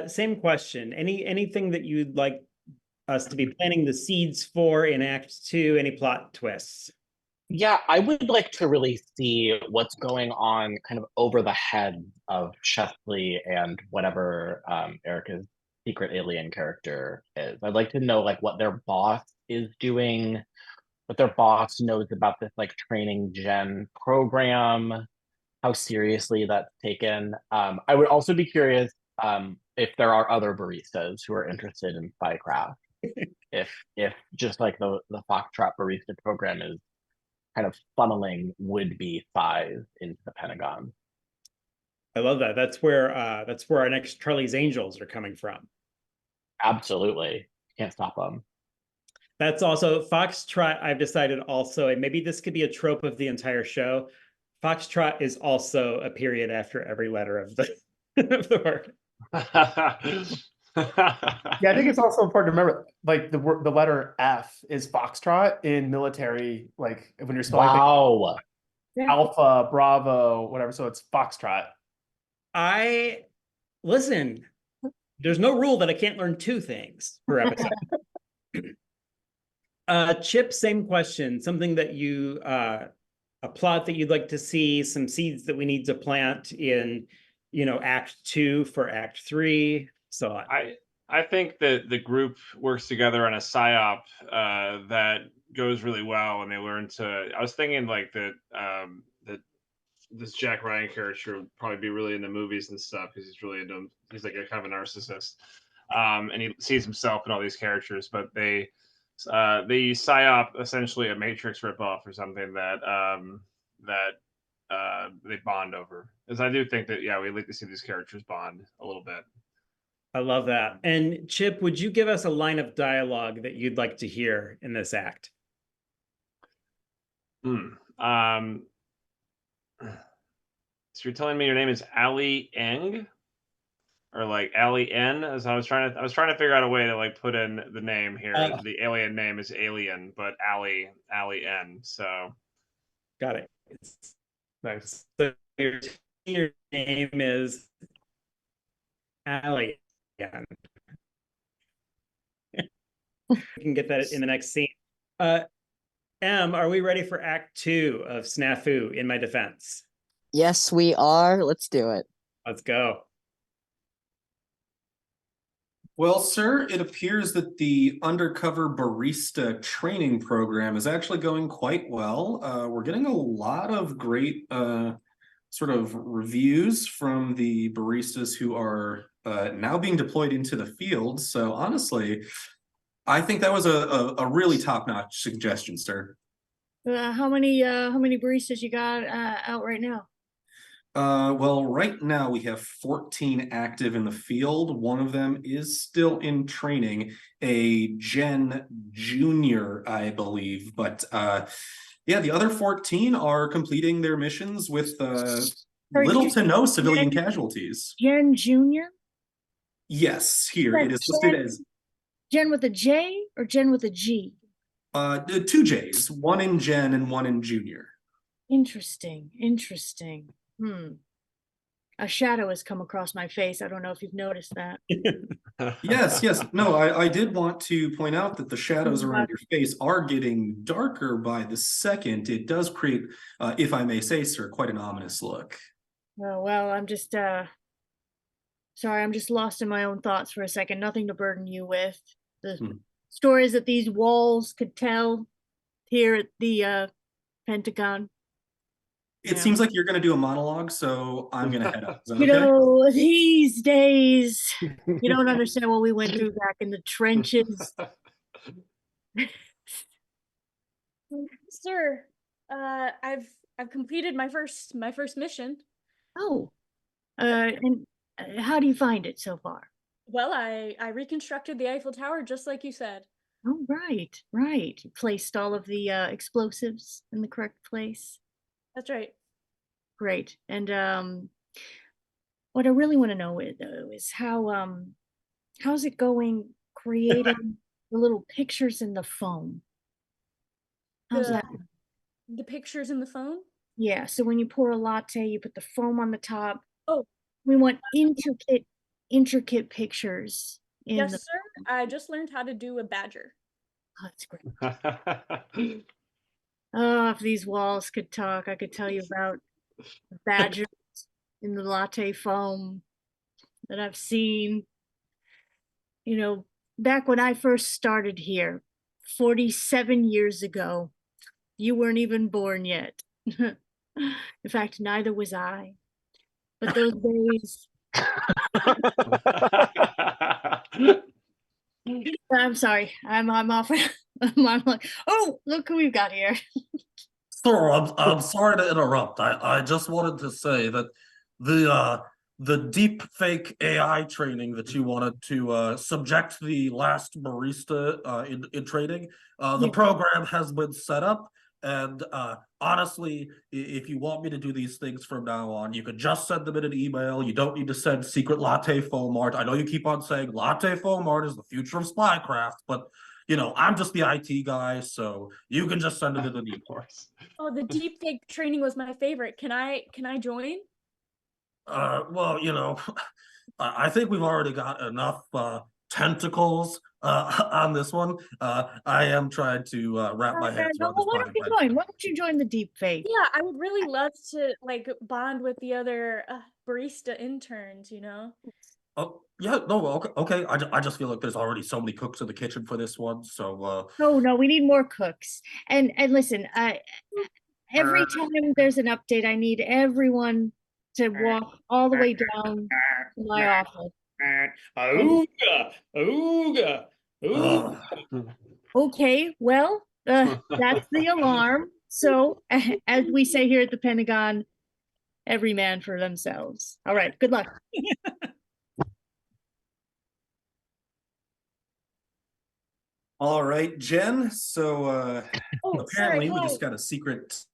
same question. Anything that you'd like us to be planting the seeds for in Act 2? Any plot twists? Yeah, I would like to really see what's going on kind of over the head of Chesley and whatever Erica's secret alien character is. I'd like to know like what their boss is doing, what their boss knows about this like training gen program, how seriously that's taken. I would also be curious if there are other baristas who are interested in spycraft. if just like the Foxtrot barista program is kind of funneling would-be spies into the Pentagon. I love that. That's where our next Charlie's Angels are coming from. Absolutely. Can't stop them. That's also Foxtrot. I've decided also, and maybe this could be a trope of the entire show. Foxtrot is also a period after every letter of the of the word. Yeah, I think it's also important to remember, like the letter F is Foxtrot in military, like when you're spelling Alpha, Bravo, whatever. So it's Foxtrot. Listen, there's no rule that I can't learn 2 things per episode. Chip, same question. Something that a plot that you'd like to see, some seeds that we need to plant in, Act 2 for Act 3. So I think that the group works together on a psyop that goes really well, and they learn to. I was thinking like that this Jack Ryan character would probably be really into movies and stuff because he's really into. He's like a kind of a narcissist, and he sees himself in all these characters. But they psyop essentially a Matrix ripoff or something that they bond over. As I do think that we'd like to see these characters bond a little bit. I love that. And Chip, would you give us a line of dialogue that you'd like to hear in this act? So you're telling me your name is Ali Eng, or like Ali N? As I was trying to figure out a way to like put in the name here. The alien name is Alien, but Ali N. So got it. Nice. So your name is Ali. Yeah. We can get that in the next scene. Em, are we ready for Act 2 of Snafu in My Defense? Yes, we are. Let's do it. Let's go. Well, sir, it appears that the undercover barista training program is actually going quite well. We're getting a lot of great sort of reviews from the baristas who are now being deployed into the field. So honestly, I think that was a really top-notch suggestion, sir. How many baristas you got out right now? Well, right now we have 14 active in the field. One of them is still in training, a Gen Junior, I believe. But yeah, the other 14 are completing their missions with little to no civilian casualties. Gen Junior? Yes, here it is listed as Gen with a J or Gen with a G? 2 J's, one in Gen and one in Junior. Interesting. A shadow has come across my face. I don't know if you've noticed that. Yes. No, I did want to point out that the shadows around your face are getting darker by the second. It does create, if I may say, sir, quite an ominous look. Oh, well, I'm just sorry, I'm just lost in my own thoughts for a second. Nothing to burden you with. The stories that these walls could tell here at the Pentagon. It seems like you're going to do a monologue, so I'm going to head out. Is that okay? You know, these days, you don't understand what we went through back in the trenches. Sir, I've completed my first mission. Oh, and how do you find it so far? Well, I reconstructed the Eiffel Tower just like you said. Oh, right. You placed all of the explosives in the correct place. That's right. Great. And what I really want to know is how's it going creating the little pictures in the foam? How's that? The pictures in the phone? Yeah, so when you pour a latte, you put the foam on the top. Oh. We want intricate pictures. Yes, sir. I just learned how to do a badger. Oh, that's great. Oh, if these walls could talk, I could tell you about badgers in the latte foam that I've seen. You know, back when I first started here, 47 years ago, you weren't even born yet. In fact, neither was I. But those days... I'm sorry. I'm off. I'm like, oh, look who we've got here. Sir, I'm sorry to interrupt. I just wanted to say that the deep fake AI training that you wanted to subject the last barista in training, the program has been set up. And honestly, if you want me to do these things from now on, you could just send them in an email. You don't need to send secret latte foam art. I know you keep on saying latte foam art is the future of spycraft, but you know, I'm just the IT guy, so you can just send it in an email. Oh, the deep fake training was my favorite. Can I join? Well, you know, I think we've already got enough tentacles on this one. I am trying to wrap my head around this. Why don't you join the deep fake? Yeah, I would really love to like bond with the other barista interns, you know? Oh, yeah, no, okay. I just feel like there's already so many cooks in the kitchen for this one, so no, we need more cooks. And listen, every time there's an update, I need everyone to walk all the way down to my office. Ooga. Okay, well, that's the alarm. So, as we say here at the Pentagon, every man for themselves. All right, good luck. All right, Jen. So apparently we just got a secret.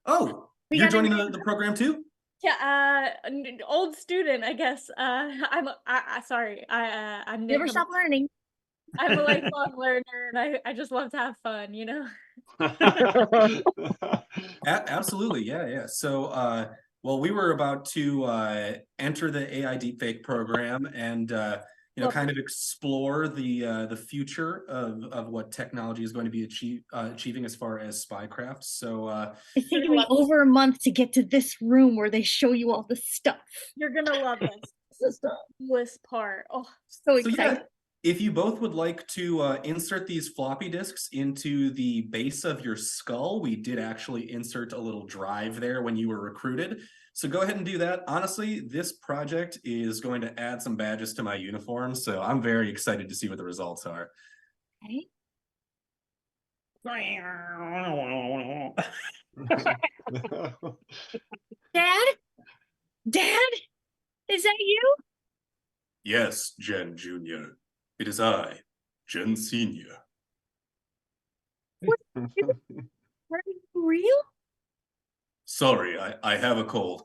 Oh, you're joining the program too? Yeah, old student, I guess. I'm sorry. I'm never stop learning. I'm a lifelong learner, and I just love to have fun, you know. Absolutely, yeah. So, well, we were about to enter the AI deepfake program, and you know, kind of explore the future of what technology is going to be achieving as far as spycraft. So it's taken me over a month to get to this room where they show you all the stuff. You're gonna love this. system. Coolest part. Oh, So So excited. yeah, if you both would like to insert these floppy disks into the base of your skull, we did actually insert a little drive there when you were recruited. So go ahead and do that. Honestly, this project is going to add some badges to my uniform, so I'm very excited to see what the results are. Okay. Dad? Dad? Is that you? Yes, Jen Jr. It is I, Jen Sr. Are you real? Sorry, I have a cold.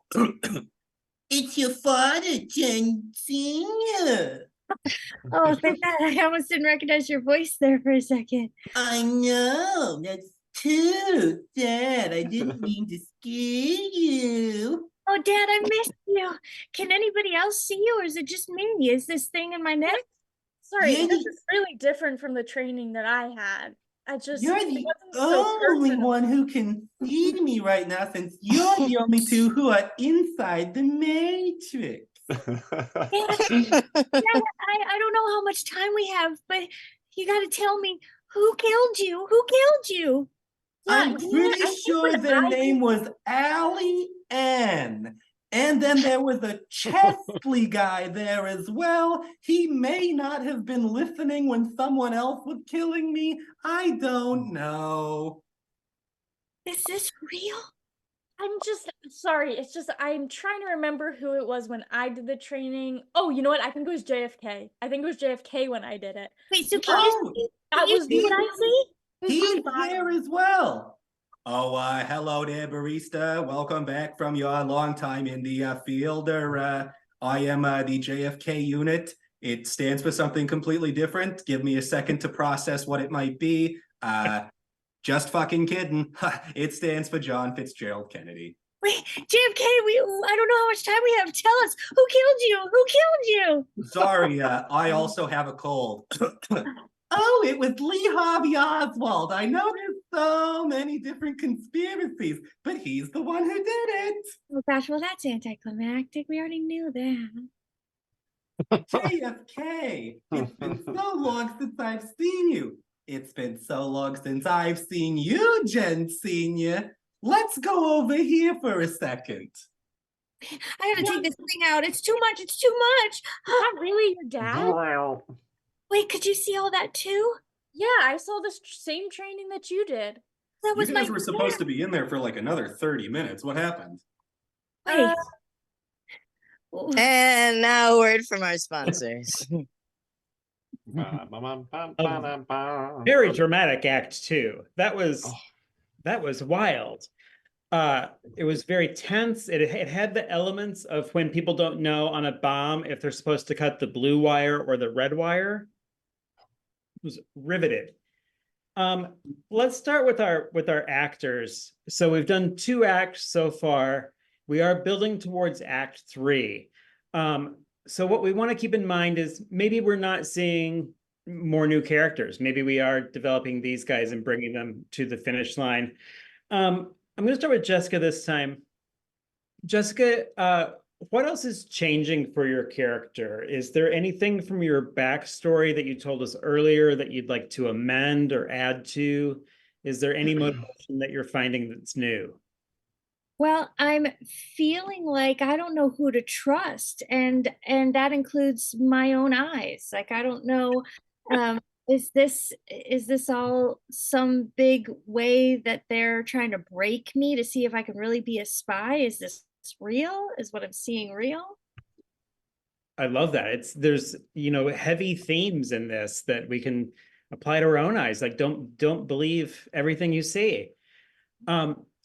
It's your father, Jen Sr. Oh, thank God. I almost didn't recognize your voice there for a second. I know, that's too sad. I didn't mean to scare you. Oh, Dad, I missed you. Can anybody else see you, or is it just me? Is this thing in my neck? sorry, You're this the- is really different from the training that I had. You're it the wasn't so only personal. one who can see me right now, since you're the only two who are inside the Matrix. Dad, I don't know how much time we have, but you got to tell me who killed you? Who killed you? I'm Yeah, pretty I think sure what their I name was Allie Ann. And then there was a Chesley guy there as well. He may not have been listening when someone else was killing me. I don't know. Is this real? I'm just sorry. It's just I'm trying to remember who it was when I did the training. Oh, you know what? I think it was JFK. I think it was JFK when I did it. Wait, so Oh, That was see what I see? he's here as well. Oh, hello there, barista. Welcome back from your long time in the field. I am the JFK unit. It stands for something completely different. Give me a second to process what it might be. Just fucking kidding. It stands for John Fitzgerald Kennedy. Wait, JFK, I don't know how much time we have. Tell us, who killed you? Who killed you? Sorry, I also have a cold. Oh, it was Lee Harvey Oswald. I know there's so many different conspiracies, but he's the one who did it. Oh gosh, well that's anticlimactic. We already knew that. JFK, it's been so long since I've seen you. It's been so long since I've seen you, Jen Senior. Let's go over here for a second. I gotta take this thing out. It's too much. It's too much. Is that really your dad? Wait, could you see all that too? Yeah, I saw this same training that you did. That You was guys my were supposed to be in there for like another 30 minutes. What happened? Wait. And now a word from our sponsors. Very dramatic act two. That was wild. It was very tense. It had the elements of when people don't know on a bomb if they're supposed to cut the blue wire or the red wire. It was riveted. Let's start with our actors. So we've done 2 acts so far. We are building towards act 3. So what we want to keep in mind is maybe we're not seeing more new characters. Maybe we are developing these guys and bringing them to the finish line. I'm going to start with Jessica this time. Jessica, what else is changing for your character? Is there anything from your backstory that you told us earlier that you'd like to amend or add to? Is there any motivation that you're finding that's new? Well, I'm feeling like I don't know who to trust, and that includes my own eyes. Like I don't know, is this all some big way that they're trying to break me to see if I can really be a spy? Is this real? Is what I'm seeing real? I love that. There's heavy themes in this that we can apply to our own eyes. Like don't believe everything you see.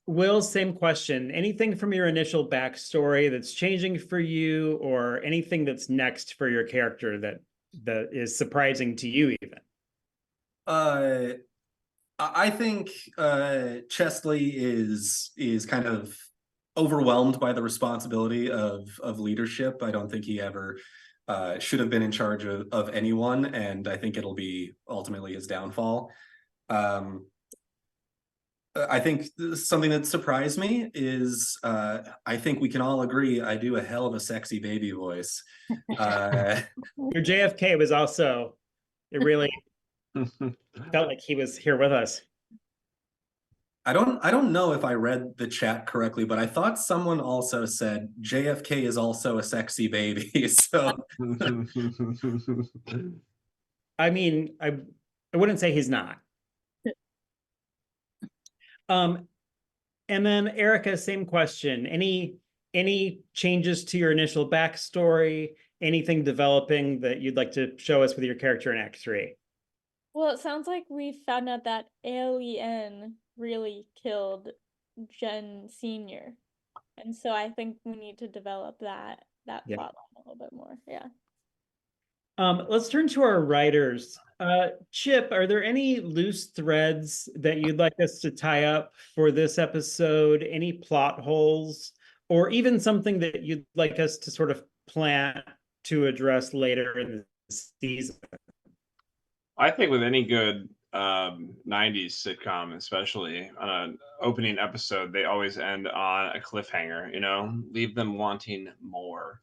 Will, same question. Anything from your initial backstory that's changing for you, or anything that's next for your character that is surprising to you even? I think Chesley is kind of overwhelmed by the responsibility of leadership. I don't think he ever should have been in charge of anyone, and I think it'll be ultimately his downfall. I think something that surprised me is I think we can all agree I do a hell of a sexy baby voice. Your JFK was also, it really felt like he was here with us. I don't know if I read the chat correctly, but I thought someone also said JFK is also a sexy baby. So I mean, I wouldn't say he's not. And then Erica, same question. Any changes to your initial backstory? Anything developing that you'd like to show us with your character in Act 3? Well, it sounds like we found out that Alien really killed Jen Sr. And so I think we need to develop that plot line a little bit more. Yeah. Let's turn to our writers. Chip, are there any loose threads that you'd like us to tie up for this episode? Any plot holes, or even something that you'd like us to sort of plant to address later in the season? I think with any good 90s sitcom, especially on an opening episode, they always end on a cliffhanger, leave them wanting more.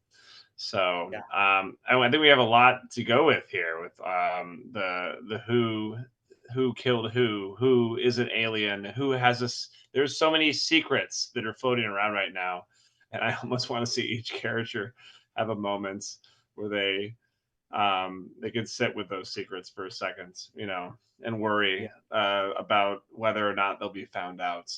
So I think we have a lot to go with here with the who killed who is an alien, who has this. There's so many secrets that are floating around right now, and I almost want to see each character have a moment where they could sit with those secrets for a second, and worry about whether or not they'll be found out.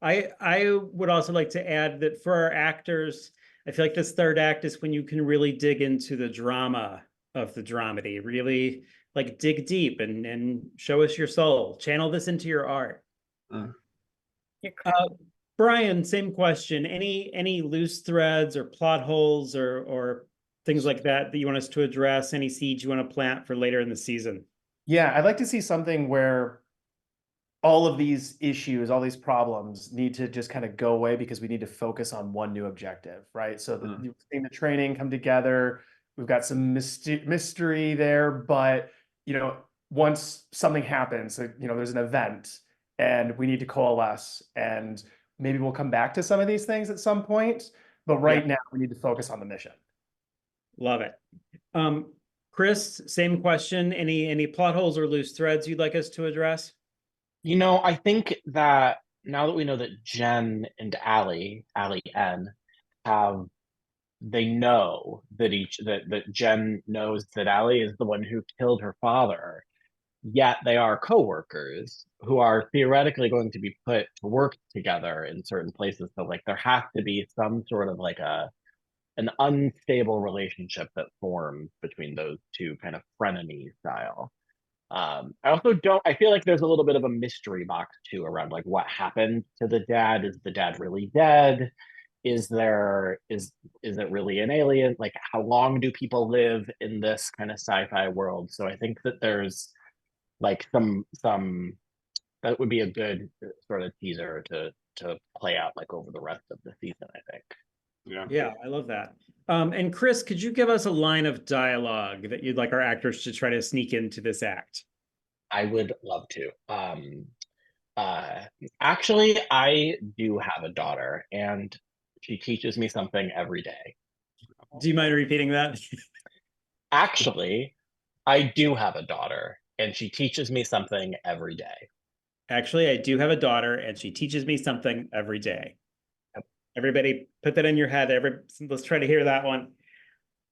I would also like to add that for our actors, I feel like this third act is when you can really dig into the drama of the dramedy, really like dig deep and show us your soul, channel this into your art. Brian, same question. Any loose threads or plot holes or things like that you want us to address? Any seeds you want to plant for later in the season? Yeah, I'd like to see something where all of these issues, all these problems need to just kind of go away because we need to focus on one new objective, right? So you've seen the training come together. We've got some mystery there, but once something happens, there's an event and we need to coalesce, and maybe we'll come back to some of these things at some point. But right now we need to focus on the mission. Love it. Chris, same question. Any plot holes or loose threads you'd like us to address? I think that now that we know that Jen and Allie N they know that Jen knows that Allie is the one who killed her father, yet they are coworkers who are theoretically going to be put to work together in certain places. So there has to be some sort of an unstable relationship that forms between those two, kind of frenemy style. I feel like there's a little bit of a mystery box too around what happened to the dad. Is the dad really dead? Is it really an alien? How long do people live in this kind of sci-fi world? So I think that there's some that would be a good sort of teaser to play out over the rest of the season, I think. Yeah, I love that. And Chris, could you give us a line of dialogue that you'd like our actors to try to sneak into this act? I would love to. Actually, I do have a daughter, and she teaches me something every day. Do you mind repeating that? Actually, I do have a daughter, and she teaches me something every day. Actually, I do have a daughter, and she teaches me something every day. Everybody put that in your head. Let's try to hear that one.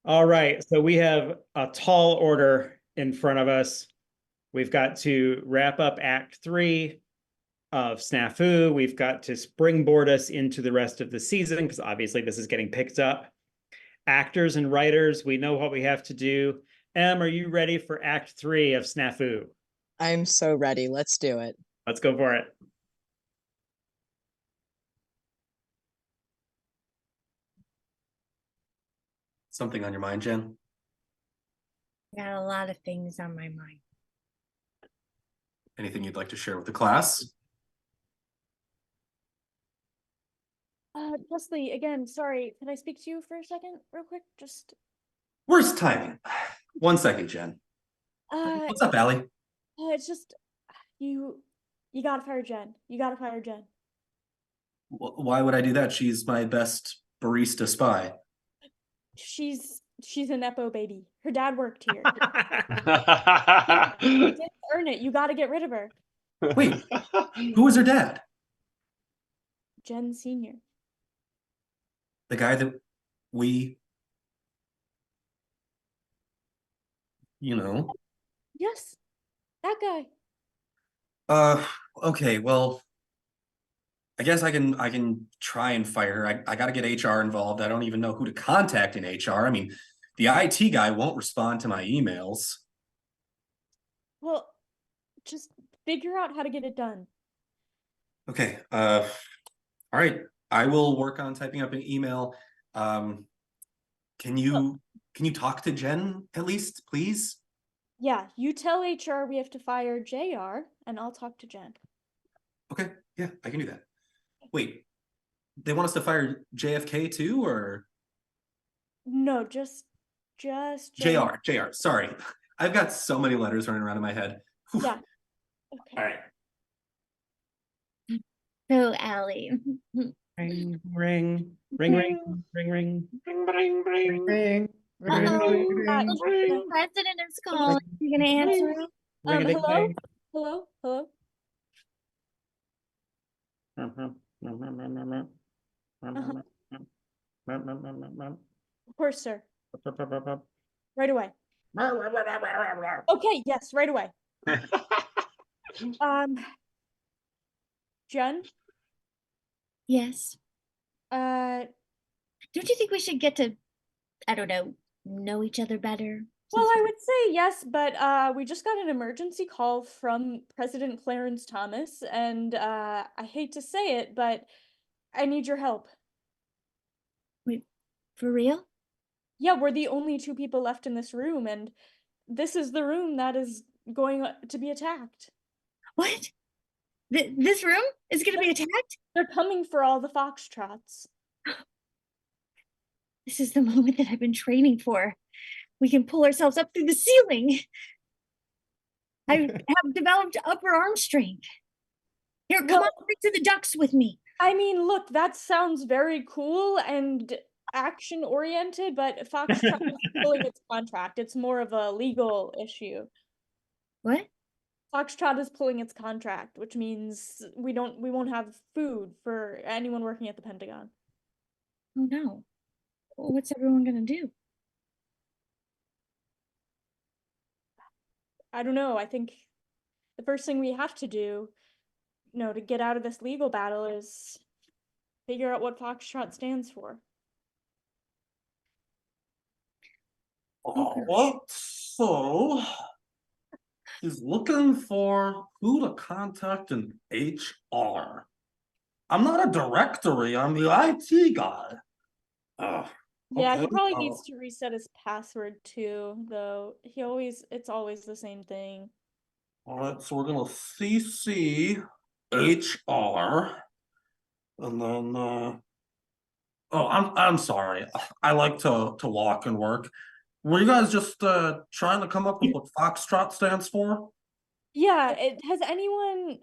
All right. So we have a tall order in front of us. We've got to wrap up Act 3 of Snafu. We've got to springboard us into the rest of the season because obviously this is getting picked up. Actors and writers, we know what we have to do. Em, are you ready for Act 3 of Snafu? I'm so ready. Let's do it. Let's go for it. Something on your mind, Jen? Got a lot of things on my mind. Anything you'd like to share with the class? Leslie, again, sorry. Can I speak to you for a second, real quick? Worst timing. 1 second, Jen. What's up, Allie? It's just you You gotta fire Jen. You gotta fire Jen. Why would I do that? She's my best barista spy. She's a Nepo baby. Her dad worked here. She didn't earn it. You gotta get rid of her. Wait, who was her dad? Jen Sr. The guy that we, Yes, that guy. Okay, well, I guess I can try and fire her. I got to get HR involved. I don't even know who to contact in HR. I mean, the IT guy won't respond to my emails. Well, just figure out how to get it done. Okay. All right. I will work on typing up an email. Can you talk to Jen at least, please? Yeah, you tell HR we have to fire JR, and I'll talk to Jen. Okay. Yeah, I can do that. Wait, they want us to fire JFK too, or? No, just JR. Sorry. I've got so many letters running around in my head. Whew. Yeah. Okay. All right. So, Allie. Ring, ring, ring, ring, ring, ring, Bring, bring, bring. Ring, Uh-oh. ring, The president is calling. You gonna answer it? Hello? Hello? Hello? Of course, sir. Right away. Okay, yes, right away. Jen? Yes. Don't you think we should get to, I don't know each other better? Well, I would say yes, but we just got an emergency call from President Clarence Thomas, and I hate to say it, but I need your help. Wait, for real? Yeah, we're the only two people left in this room, and this is the room that is going to be attacked. What? This room is going to be attacked? They're coming for all the foxtrots. This is the moment that I've been training for. We can pull ourselves up through the ceiling. I have developed upper arm strength. Here, come on to the ducks with me. I mean, look, that sounds very cool and action-oriented, but Foxtrot is pulling its contract. It's more of a legal issue. What? Foxtrot is pulling its contract, which means we won't have food for anyone working at the Pentagon. Oh no. Well, what's everyone gonna do? I don't know. I think the first thing we have to do, to get out of this legal battle is figure out what Foxtrot stands for. What? So he's looking for who to contact in HR. I'm not a directory. I'm the IT guy. Yeah, he Okay. probably needs to reset his password too, though. It's always the same thing. All right, so we're gonna CC HR, and then I'm sorry. I like to walk and work. Were you guys just trying to come up with what Foxtrot stands for? Yeah, has anyone,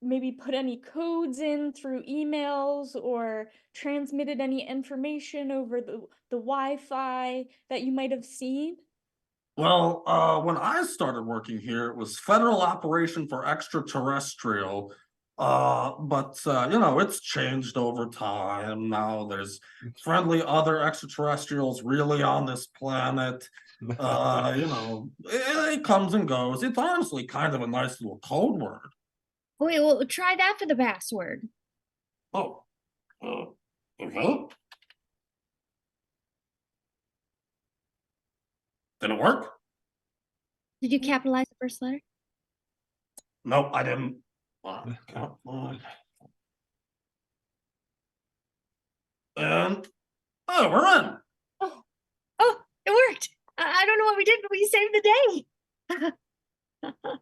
maybe put any codes in through emails or transmitted any information over the Wi-Fi that you might have seen? Well, when I started working here, it was Federal Operation for Extraterrestrial. But it's changed over time. Now there's friendly other extraterrestrials really on this planet. It comes and goes. It's honestly kind of a nice little code word. Wait, well, try that for the password. Oh, okay. Did it work? Did you capitalize the first letter? Nope, I didn't. And we're in. Oh, it worked. I don't know what we did, but we saved the day.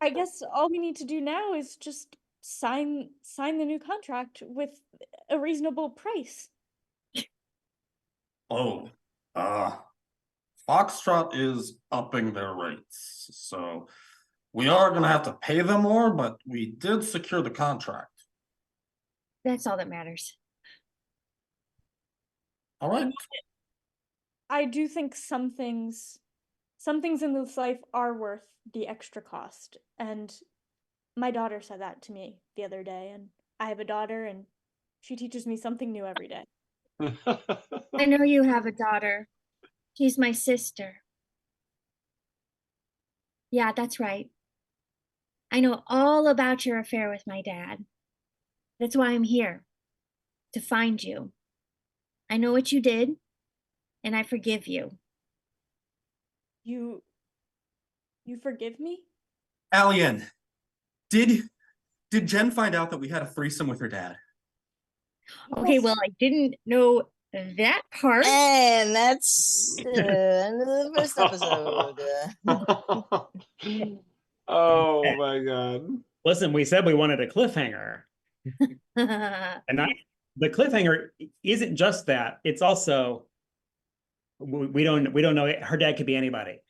I guess all we need to do now is just sign the new contract with a reasonable price. Oh, Foxtrot is upping their rates. So We are going to have to pay them more, but we did secure the contract. That's all that matters. All right. I do think some things in this life are worth the extra cost. And my daughter said that to me the other day, and I have a daughter and she teaches me something new every day. I know you have a daughter. She's my sister. Yeah, that's right. I know all about your affair with my dad. That's why I'm here, to find you. I know what you did, and I forgive you. You forgive me? Alien, did Jen find out that we had a threesome with her dad? Okay, well, I didn't know that part. And that's the end of the first episode. Oh my god. Listen, we said we wanted a cliffhanger. And the cliffhanger isn't just that. It's also we don't know it. Her dad could be anybody.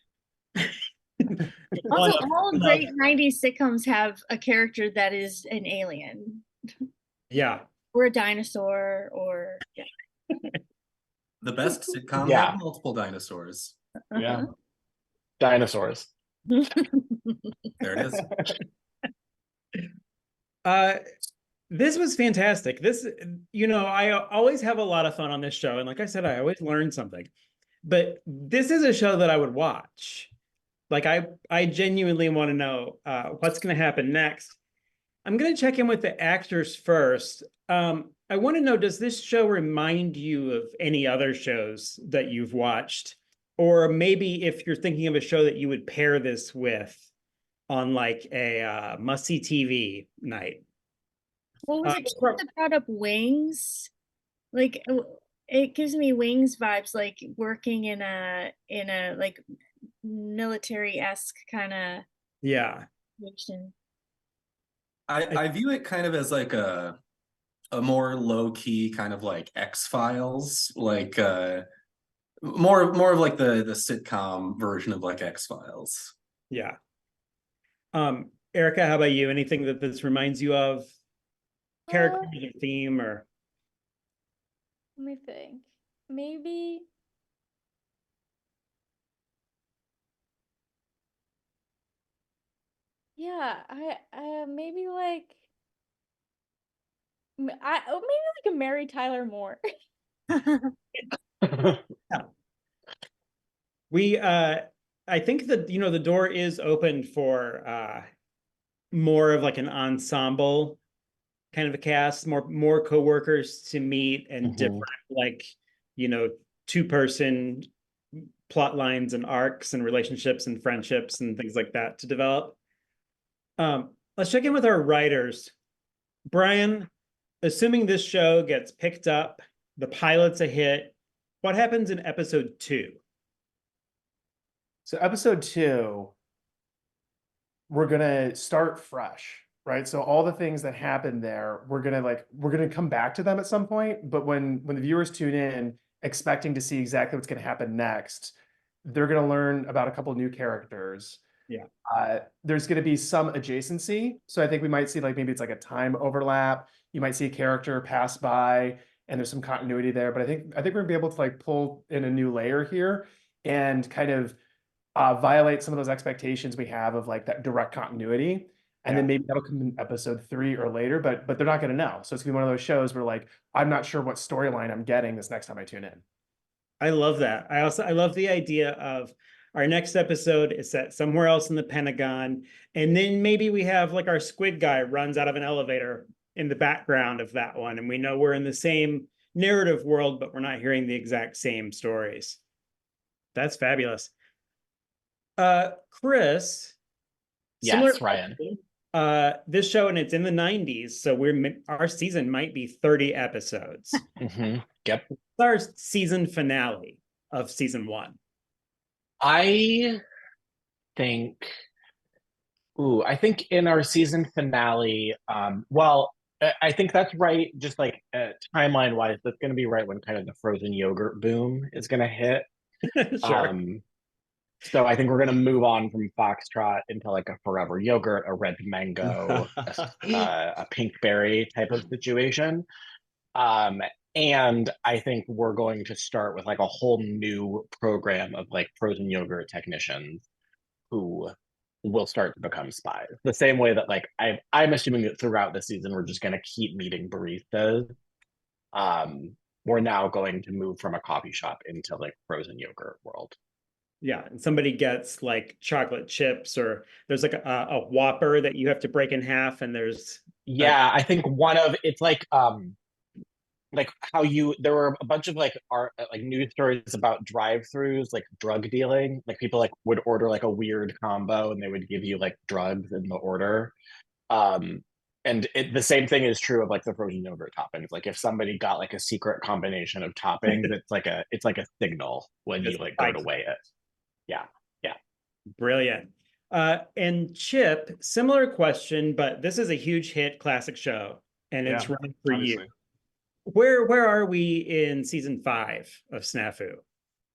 Also, all great 90s sitcoms have a character that is an alien. Yeah. Or a dinosaur, or The best sitcom Yeah. had multiple dinosaurs. Yeah. Dinosaurs. There it is. This was fantastic. This, I always have a lot of fun on this show. And like I said, I always learn something. But this is a show that I would watch. Like, I genuinely want to know what's going to happen next. I'm going to check in with the actors first. I want to know, does this show remind you of any other shows that you've watched? Or maybe if you're thinking of a show that you would pair this with on like a must-see TV night. what was it that brought up Wings? Like, it gives me Wings vibes, like working in a like military-esque kind of situation. I view it kind of as like a more low-key kind of like X-Files, like more of like the sitcom version of like X-Files. Yeah. Erica, how about you? Anything that this reminds you of? Character or theme, or let me think. Maybe I maybe like maybe like a Mary Tyler Moore. we I think that the door is open for more of like an ensemble kind of a cast, more co-workers to meet, and different like two-person plot lines and arcs and relationships and friendships and things like that to develop. Let's check in with our writers. Brian, assuming this show gets picked up, the pilot's a hit, what happens in episode 2? So episode 2, we're gonna start fresh, right? So all the things that happened there, we're gonna come back to them at some point. But when the viewers tune in, expecting to see exactly what's gonna happen next, they're gonna learn about a couple new characters. Yeah. There's gonna be some adjacency. So I think we might see like maybe it's like a time overlap. You might see a character pass by, and there's some continuity there. But I think we're gonna be able to like pull in a new layer here and kind of violate some of those expectations we have of like that direct continuity. And then maybe that'll come in episode 3 or later, but they're not going to know. So it's gonna be one of those shows where like, I'm not sure what storyline I'm getting this next time I tune in. I love that. I love the idea of our next episode is set somewhere else in the Pentagon. And then maybe we have like our squid guy runs out of an elevator in the background of that one. And we know we're in the same narrative world, but we're not hearing the exact same stories. That's fabulous. Chris. Yes, Ryan. This show, and it's in the 90s, so our season might be 30 episodes. Yep. It's our season finale of season 1. I think in our season finale, I think that's right. Just like timeline wise, that's going to be right when kind of the frozen yogurt boom is going to hit. Sure. So I think we're gonna move on from Foxtrot into like a Forever Yogurt, a Red Mango, a Pink Berry type of situation. And I think we're going to start with like a whole new program of like frozen yogurt technicians who will start to become spies. The same way that like I'm assuming that throughout the season we're just gonna keep meeting baristas. We're now going to move from a coffee shop into like frozen yogurt world. Yeah, and somebody gets like chocolate chips, or there's like a Whopper that you have to break in half, and there's I think it's like how there were a bunch of like news stories about drive-throughs, like drug dealing, like people like would order like a weird combo and they would give you like drugs in the order. And the same thing is true of like the frozen yogurt toppings. Like if somebody got like a secret combination of toppings, it's like a signal when you like go to weigh it. Yeah. Brilliant. And Chip, similar question, but this is a huge hit classic show, and it's running for you. Where are we in season 5 of Snafu?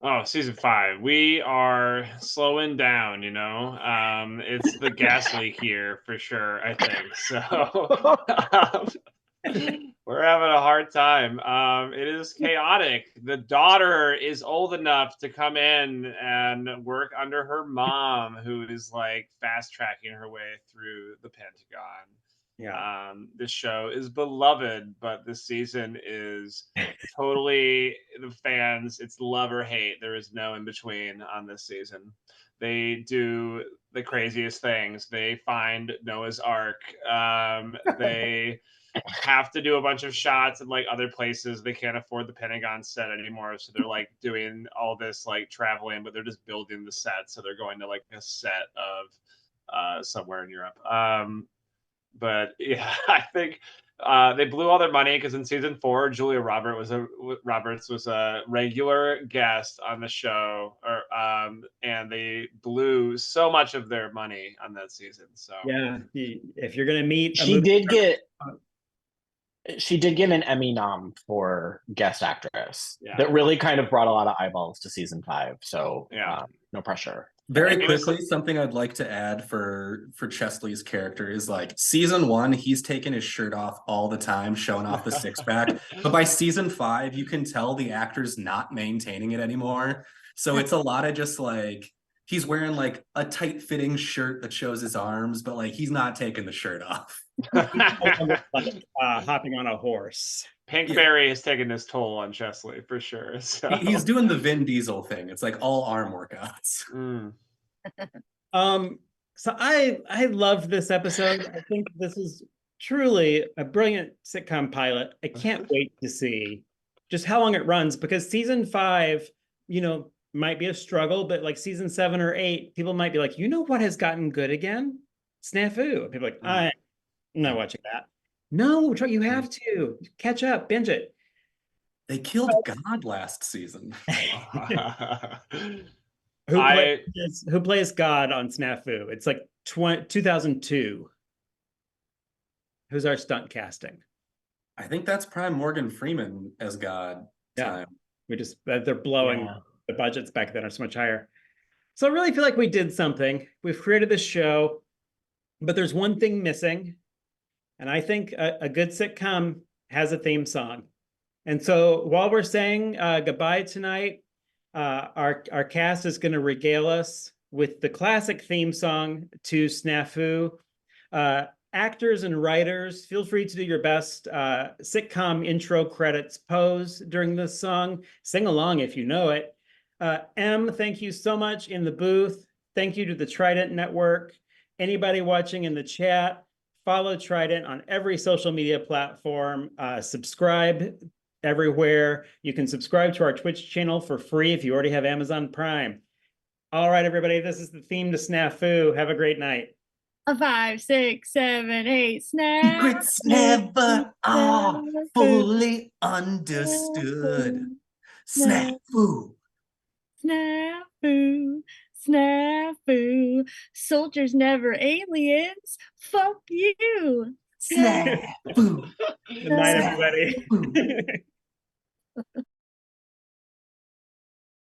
Oh, season 5. We are slowing down, it's the gas leak here for sure, I think. So we're having a hard time. It is chaotic. The daughter is old enough to come in and work under her mom, who is like fast tracking her way through the Pentagon. Yeah. This show is beloved, but this season is totally the fans. It's love or hate. There is no in between on this season. They do the craziest things. They find Noah's Ark. They have to do a bunch of shots in like other places. They can't afford the Pentagon set anymore, so they're like doing all this like traveling, but they're just building the set. So they're going to like a set of somewhere in Europe. But yeah, I think they blew all their money because in season 4, Julia Roberts was a regular guest on the show, and they blew so much of their money on that season. So yeah, if you're gonna meet, she did get an Emmy nom for guest actress. That really kind of brought a lot of eyeballs to season 5. So no pressure. Very quickly, something I'd like to add for Chesley's character is like season 1, he's taking his shirt off all the time, showing off the 6-pack. But by season 5, you can tell the actor's not maintaining it anymore. So it's a lot of just like he's wearing like a tight-fitting shirt that shows his arms, but like he's not taking the shirt off. Hopping on a horse. Pinkberry has taken his toll on Chesley for sure. So he's doing the Vin Diesel thing. It's like all arm workouts. So I loved this episode. I think this is truly a brilliant sitcom pilot. I can't wait to see just how long it runs, because season 5, might be a struggle, but like season 7 or 8, people might be like, what has gotten good again? Snafu. People are like, I'm not watching that. No, you have to catch up, binge it. They killed God last season. Who plays God on Snafu? It's like 2002. Who's our stunt casting? I think that's prime Morgan Freeman as God. Yeah, they're blowing the budgets back then are so much higher. So I really feel like we did something. We've created this show, but there's one thing missing. And I think a good sitcom has a theme song. And so while we're saying goodbye tonight, our cast is going to regale us with the classic theme song to Snafu. Actors and writers, feel free to do your best sitcom intro credits pose during this song. Sing along if you know it. Em, thank you so much in the booth. Thank you to the Trident Network. Anybody watching in the chat, follow Trident on every social media platform. Subscribe everywhere. You can subscribe to our Twitch channel for free if you already have Amazon Prime. All right, everybody, this is the theme to Snafu. Have a great night. 5, 6, 7, 8, Snafu. Secrets never are fully understood. Snafu. Snafu. Snafu. Soldiers never aliens. Fuck you. Snafu. Good night, everybody.